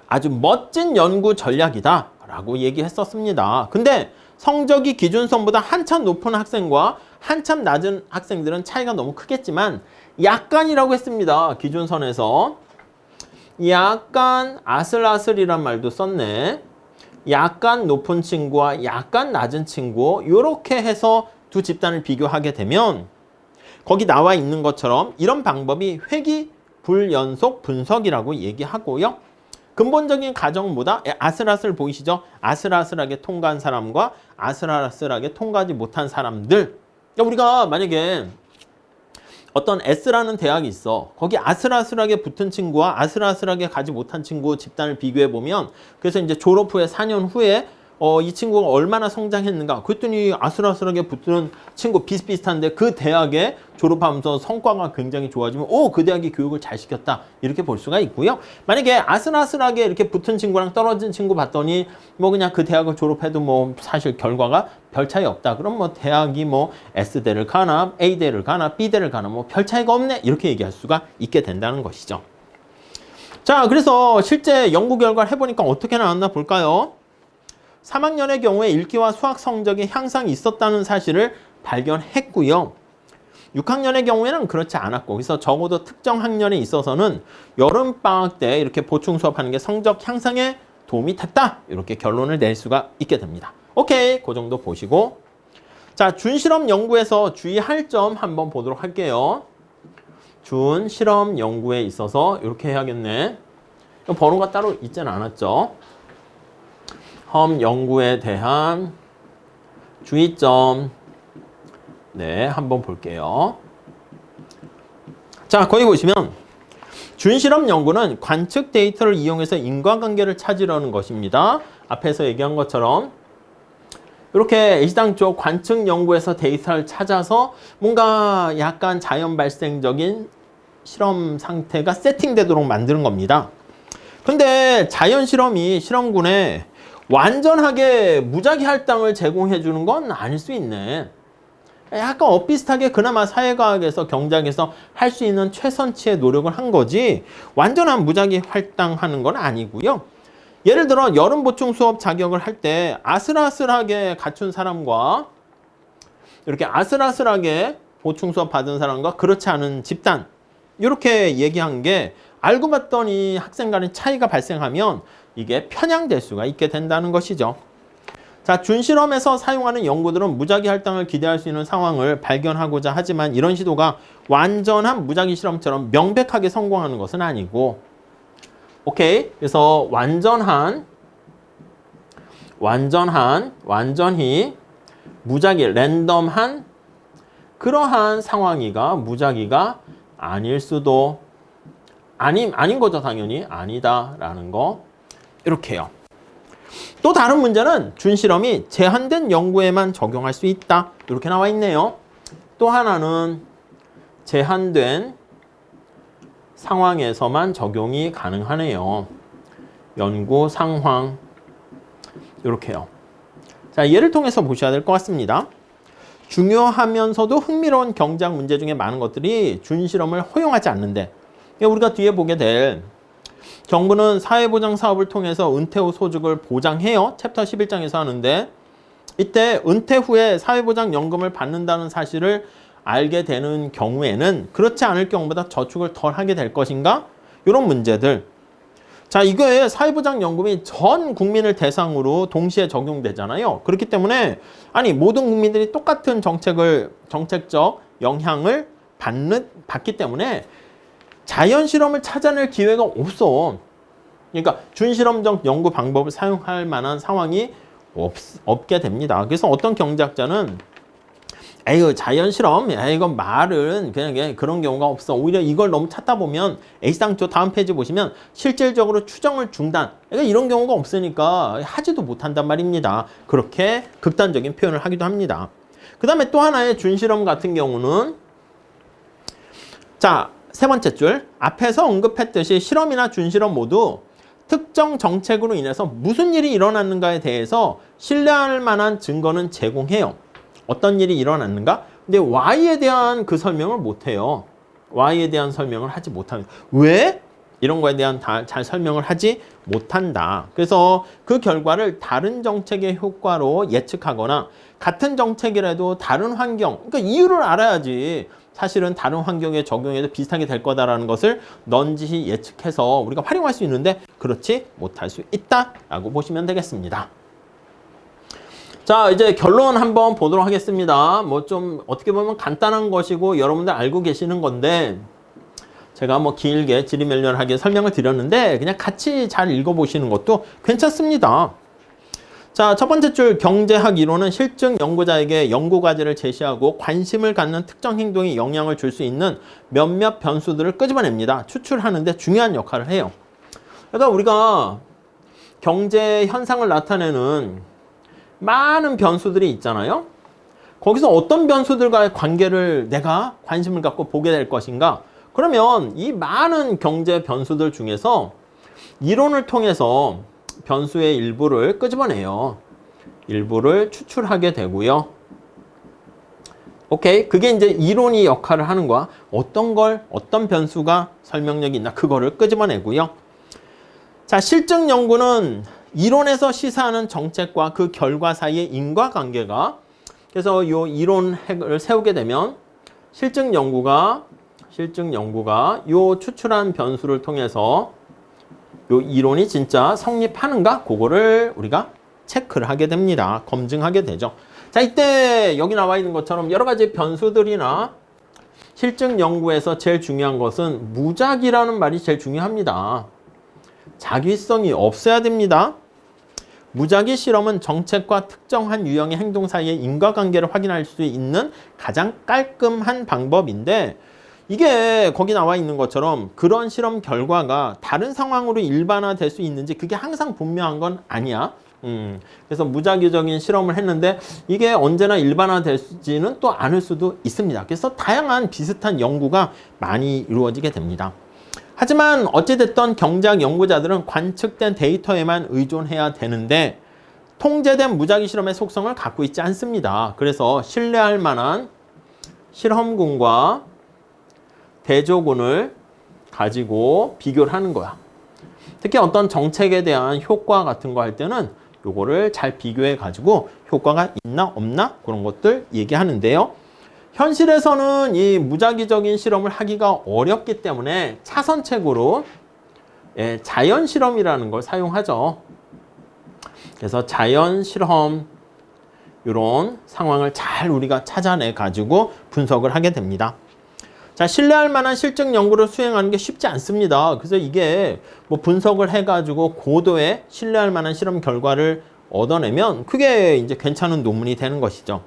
아주 멋진 연구 전략이다 라고 얘기했었습니다. 근데 성적이 기준선보다 한참 높은 학생과 한참 낮은 학생들은 차이가 너무 크겠지만 약간이라고 했습니다. 기준선에서. 약간 아슬아슬이란 말도 썼네. 약간 높은 친구와 약간 낮은 친구 이렇게 해서 두 집단을 비교하게 되면 거기 나와 있는 것처럼 이런 방법이 회귀 불연속 분석이라고 얘기하고요. 근본적인 가정보다 아슬아슬 보이시죠? 아슬아슬하게 통과한 사람과 아슬아슬하게 통과하지 못한 사람들. 그러니까 우리가 만약에 어떤 S라는 대학이 있어. 거기 아슬아슬하게 붙은 친구와 아슬아슬하게 가지 못한 친구 집단을 비교해 보면 그래서 이제 졸업 후에 4년 후에 이 친구가 얼마나 성장했는가 그랬더니 아슬아슬하게 붙는 친구 비슷비슷한데 그 대학에 졸업하면서 성과가 굉장히 좋아지면 그 대학이 교육을 잘 시켰다 이렇게 볼 수가 있고요. 만약에 아슬아슬하게 이렇게 붙은 친구랑 떨어진 친구 봤더니 뭐 그냥 그 대학을 졸업해도 뭐 사실 결과가 별 차이 없다. 그럼 뭐 대학이 뭐 S대를 가나 A대를 가나 B대를 가나 뭐 별 차이가 없네 이렇게 얘기할 수가 있게 된다는 것이죠. 자, 그래서 실제 연구 결과를 해보니까 어떻게 나왔나 볼까요? 3학년의 경우에 읽기와 수학 성적에 향상이 있었다는 사실을 발견했고요. 6학년의 경우에는 그렇지 않았고 그래서 적어도 특정 학년에 있어서는 여름방학 때 이렇게 보충 수업하는 게 성적 향상에 도움이 됐다. 이렇게 결론을 낼 수가 있게 됩니다. 오케이, 그 정도 보시고 자, 준실험 연구에서 주의할 점 한번 보도록 할게요. 준실험 연구에 있어서 이렇게 해야겠네. 번호가 따로 있지는 않았죠. 험 연구에 대한 주의점 한번 볼게요. 자, 거기 보시면 준실험 연구는 관측 데이터를 이용해서 인과관계를 찾으려는 것입니다. 앞에서 얘기한 것처럼 이렇게 애시당초 관측 연구에서 데이터를 찾아서 뭔가 약간 자연 발생적인 실험 상태가 세팅되도록 만드는 겁니다. 근데 자연 실험이 실험군에 완전하게 무작위 할당을 제공해 주는 건 아닐 수 있네. 약간 엇비슷하게 그나마 사회과학에서 경제학에서 할 수 있는 최선치의 노력을 한 거지 완전한 무작위 할당하는 건 아니고요. 예를 들어 여름 보충 수업 자격을 할 때 아슬아슬하게 갖춘 사람과 이렇게 아슬아슬하게 보충 수업 받은 사람과 그렇지 않은 집단 이렇게 얘기한 게 알고 봤더니 학생 간의 차이가 발생하면 이게 편향될 수가 있게 된다는 것이죠. 자, 준실험에서 사용하는 연구들은 무작위 할당을 기대할 수 있는 상황을 발견하고자 하지만 이런 시도가 완전한 무작위 실험처럼 명백하게 성공하는 것은 아니고 오케이. 그래서 완전히 무작위, 랜덤한 그러한 상황이가 무작위가 아닐 수도 아닌 거죠. 당연히 아니다라는 거 이렇게요. 또 다른 문제는 준실험이 제한된 연구에만 적용할 수 있다. 이렇게 나와 있네요. 또 하나는 제한된 상황에서만 적용이 가능하네요. 연구 상황 이렇게요. 자, 예를 통해서 보셔야 될 것 같습니다. 중요하면서도 흥미로운 경제학 문제 중에 많은 것들이 준실험을 허용하지 않는데 우리가 뒤에 보게 될 정부는 사회보장 사업을 통해서 은퇴 후 소득을 보장해요. 챕터 11장에서 하는데 이때 은퇴 후에 사회보장연금을 받는다는 사실을 알게 되는 경우에는 그렇지 않을 경우보다 저축을 덜 하게 될 것인가? 이런 문제들. 자, 이거에 사회보장연금이 전 국민을 대상으로 동시에 적용되잖아요. 그렇기 때문에 아니 모든 국민들이 똑같은 정책적 영향을 받기 때문에 자연실험을 찾아낼 기회가 없어. 그러니까 준실험적 연구 방법을 사용할 만한 상황이 없게 됩니다. 그래서 어떤 경제학자는 에이 자연실험, 이건 말은 그냥 그런 경우가 없어. 오히려 이걸 너무 찾다 보면 A상조 다음 페이지 보시면 실질적으로 추정을 중단. 그러니까 이런 경우가 없으니까 하지도 못한단 말입니다. 그렇게 극단적인 표현을 하기도 합니다. 그 다음에 또 하나의 준실험 같은 경우는 자, 세 번째 줄 앞에서 언급했듯이 실험이나 준실험 모두 특정 정책으로 인해서 무슨 일이 일어났는가에 대해서 신뢰할 만한 증거는 제공해요. 어떤 일이 일어났는가? 근데 Y에 대한 그 설명을 못해요. Y에 대한 설명을 하지 못합니다. 왜? 이런 거에 대한 잘 설명을 하지 못한다. 그래서 그 결과를 다른 정책의 효과로 예측하거나 같은 정책이라도 다른 환경, 그러니까 이유를 알아야지 사실은 다른 환경에 적용해도 비슷하게 될 거다라는 것을 넌지시 예측해서 우리가 활용할 수 있는데 그렇지 못할 수 있다라고 보시면 되겠습니다. 자, 이제 결론 한번 보도록 하겠습니다. 뭐 좀 어떻게 보면 간단한 것이고 여러분들 알고 계시는 건데 제가 뭐 길게 지리멸렬하게 설명을 드렸는데 그냥 같이 잘 읽어보시는 것도 괜찮습니다. 자, 첫 번째 줄 경제학 이론은 실증 연구자에게 연구 과제를 제시하고 관심을 갖는 특정 행동에 영향을 줄 수 있는 몇몇 변수들을 끄집어냅니다. 추출하는데 중요한 역할을 해요. 그러니까 우리가 경제 현상을 나타내는 많은 변수들이 있잖아요. 거기서 어떤 변수들과의 관계를 내가 관심을 갖고 보게 될 것인가? 그러면 이 많은 경제 변수들 중에서 이론을 통해서 변수의 일부를 끄집어내요. 일부를 추출하게 되고요. 오케이. 그게 이제 이론이 역할을 하는 거야. 어떤 변수가 설명력이 있나? 그거를 끄집어내고요. 자, 실증 연구는 이론에서 시사하는 정책과 그 결과 사이의 인과관계가 그래서 이 이론을 세우게 되면 실증 연구가 요 추출한 변수를 통해서 요 이론이 진짜 성립하는가? 그거를 우리가 체크를 하게 됩니다. 검증하게 되죠. 자, 이때 여기 나와 있는 것처럼 여러 가지 변수들이나 실증 연구에서 제일 중요한 것은 무작위라는 말이 제일 중요합니다. 자기성이 없어야 됩니다. 무작위 실험은 정책과 특정한 유형의 행동 사이의 인과관계를 확인할 수 있는 가장 깔끔한 방법인데 이게 거기 나와 있는 것처럼 그런 실험 결과가 다른 상황으로 일반화될 수 있는지 그게 항상 분명한 건 아니야. 그래서 무작위적인 실험을 했는데 이게 언제나 일반화될지는 또 않을 수도 있습니다. 그래서 다양한 비슷한 연구가 많이 이루어지게 됩니다. 하지만 어찌됐든 경제학 연구자들은 관측된 데이터에만 의존해야 되는데 통제된 무작위 실험의 속성을 갖고 있지 않습니다. 그래서 신뢰할 만한 실험군과 대조군을 가지고 비교를 하는 거야. 특히 어떤 정책에 대한 효과 같은 거 할 때는 요거를 잘 비교해 가지고 효과가 있나 없나 그런 것들 얘기하는데요. 현실에서는 이 무작위적인 실험을 하기가 어렵기 때문에 차선책으로 자연실험이라는 걸 사용하죠. 그래서 자연실험 이런 상황을 잘 우리가 찾아내 가지고 분석을 하게 됩니다. 자, 신뢰할 만한 실증 연구를 수행하는 게 쉽지 않습니다. 그래서 이게 뭐 분석을 해가지고 고도의 신뢰할 만한 실험 결과를 얻어내면 그게 이제 괜찮은 논문이 되는 것이죠.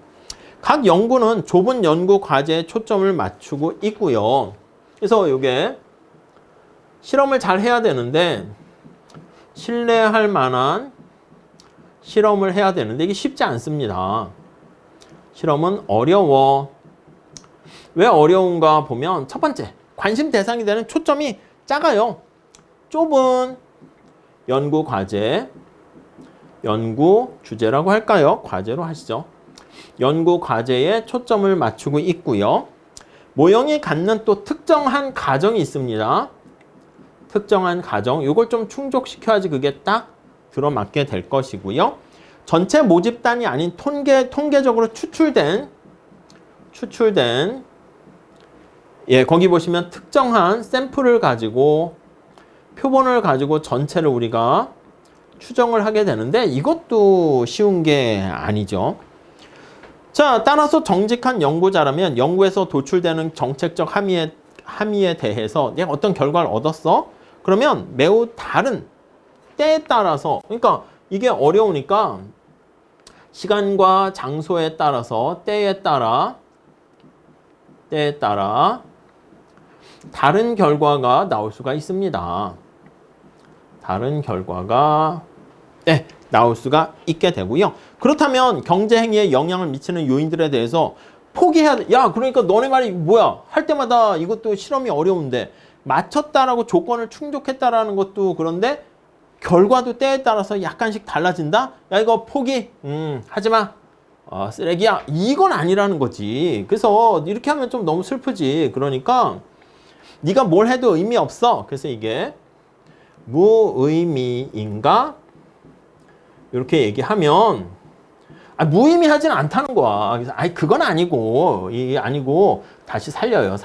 각 연구는 좁은 연구 과제에 초점을 맞추고 있고요. 그래서 이게 실험을 잘 해야 되는데 신뢰할 만한 실험을 해야 되는데 이게 쉽지 않습니다. 실험은 어려워. 왜 어려운가 보면 첫 번째, 관심 대상이 되는 초점이 작아요. 좁은 연구 과제, 연구 주제라고 할까요? 과제로 하시죠. 연구 과제에 초점을 맞추고 있고요. 모형이 갖는 또 특정한 가정이 있습니다. 특정한 가정, 이걸 좀 충족시켜야지 그게 딱 들어맞게 될 것이고요. 전체 모집단이 아닌 통계적으로 추출된 예, 거기 보시면 특정한 샘플을 가지고 표본을 가지고 전체를 우리가 추정을 하게 되는데 이것도 쉬운 게 아니죠. 자, 따라서 정직한 연구자라면 연구에서 도출되는 정책적 함의에 대해서 내가 어떤 결과를 얻었어? 그러면 매우 다른 때에 따라서, 그러니까 이게 어려우니까 시간과 장소에 따라서 때에 따라 다른 결과가 나올 수가 있습니다. 다른 결과가 나올 수가 있게 되고요. 그렇다면 경제 행위에 영향을 미치는 요인들에 대해서 포기해야 돼. 야, 그러니까 너네 말이 뭐야? 할 때마다 이것도 실험이 어려운데 맞췄다라고 조건을 충족했다라는 것도 그런데 결과도 때에 따라서 약간씩 달라진다? 야, 이거 포기? 하지 마. 쓰레기야. 이건 아니라는 거지. 그래서 이렇게 하면 좀 너무 슬프지. 그러니까 네가 뭘 해도 의미 없어. 그래서 이게 무의미인가? 이렇게 얘기하면 무의미하진 않다는 거야. 그래서 그건 아니고 이게 아니고 다시 살려.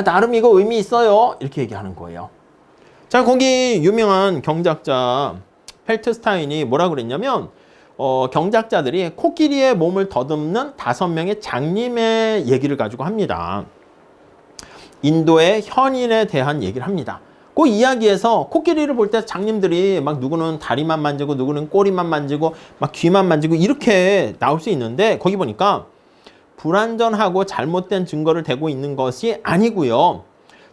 나름 이거 의미 있어요. 이렇게 얘기하는 거예요. 자, 거기 유명한 경제학자 펠트스타인이 뭐라 그랬냐면 경제학자들이 코끼리의 몸을 더듬는 5명의 장님의 얘기를 가지고 합니다. 인도의 현인에 대한 얘기를 합니다. 그 이야기에서 코끼리를 볼 때 장님들이 막 누구는 다리만 만지고 누구는 꼬리만 만지고 막 귀만 만지고 이렇게 나올 수 있는데 거기 보니까 불완전하고 잘못된 증거를 대고 있는 것이 아니고요.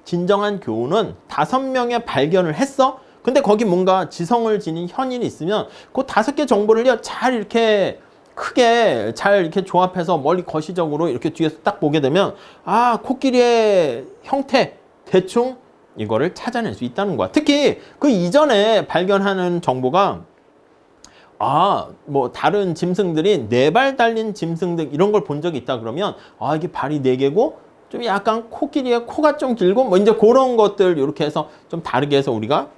진정한 교훈은 5명의 발견을 했어. 근데 거기 뭔가 지성을 지닌 현인이 있으면 그 5개 정보를 잘 이렇게 크게 잘 이렇게 조합해서 멀리 거시적으로 이렇게 뒤에서 딱 보게 되면 코끼리의 형태 대충 이거를 찾아낼 수 있다는 거야. 특히 그 이전에 발견하는 정보가 뭐 다른 짐승들이 4발 달린 짐승들 이런 걸 본 적이 있다 그러면 이게 발이 4개고 좀 약간 코끼리의 코가 좀 길고 뭐 이제 그런 것들 이렇게 해서 좀 다르게 해서 우리가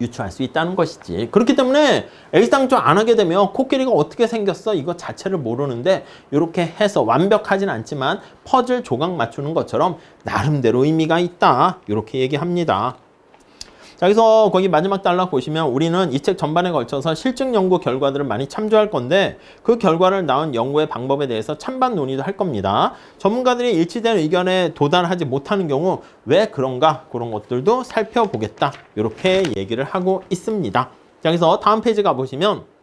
유추할 수 있다는 것이지. 그렇기 때문에 애당초 안 하게 되면 코끼리가 어떻게 생겼어? 이거 자체를 모르는데 이렇게 해서 완벽하진 않지만 퍼즐 조각 맞추는 것처럼 나름대로 의미가 있다. 이렇게 얘기합니다. 자, 그래서 거기 마지막 단락 보시면 우리는 이 책 전반에 걸쳐서 실증 연구 결과들을 많이 참조할 건데 그 결과를 낳은 연구의 방법에 대해서 찬반 논의도 할 겁니다. 전문가들이 일치된 의견에 도달하지 못하는 경우 왜 그런가? 그런 것들도 살펴보겠다. 이렇게 얘기를 하고 있습니다. 자, 그래서 다음 페이지 가보시면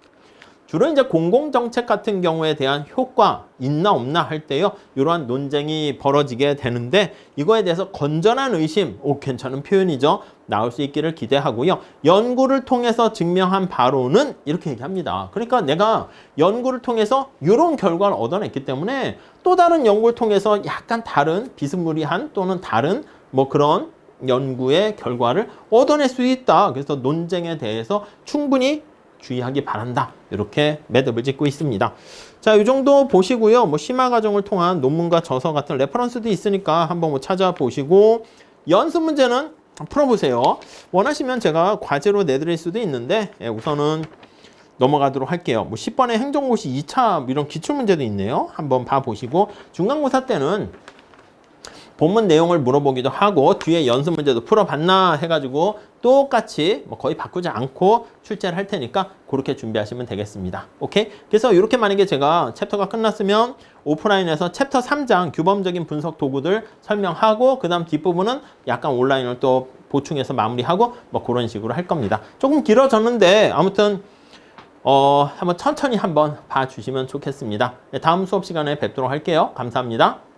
주로 이제 공공정책 같은 경우에 대한 효과 있나 없나 할 때요. 이러한 논쟁이 벌어지게 되는데 이거에 대해서 건전한 의심, 괜찮은 표현이죠. 나올 수 있기를 기대하고요. 연구를 통해서 증명한 바로는 이렇게 얘기합니다. 그러니까 내가 연구를 통해서 이런 결과를 얻어냈기 때문에 또 다른 연구를 통해서 약간 다른 비스무리한 또는 다른 뭐 그런 연구의 결과를 얻어낼 수 있다. 그래서 논쟁에 대해서 충분히 주의하기 바란다. 이렇게 매듭을 짓고 있습니다. 자, 이 정도 보시고요. 뭐 심화 과정을 통한 논문과 저서 같은 레퍼런스도 있으니까 한번 뭐 찾아보시고 연습 문제는 풀어보세요. 원하시면 제가 과제로 내드릴 수도 있는데 우선은 넘어가도록 할게요. 뭐 10번의 행정고시 2차 이런 기출문제도 있네요. 한번 봐보시고 중간고사 때는 본문 내용을 물어보기도 하고 뒤에 연습 문제도 풀어봤나 해가지고 똑같이 뭐 거의 바꾸지 않고 출제를 할 테니까 그렇게 준비하시면 되겠습니다. 오케이? 그래서 이렇게 만약에 제가 챕터가 끝났으면 오프라인에서 챕터 3장 규범적인 분석 도구들 설명하고 그 다음 뒷부분은 약간 온라인을 또 보충해서 마무리하고 뭐 그런 식으로 할 겁니다. 조금 길어졌는데 아무튼 한번 천천히 한번 봐주시면 좋겠습니다. 네, 다음 수업 시간에 뵙도록 할게요. 감사합니다.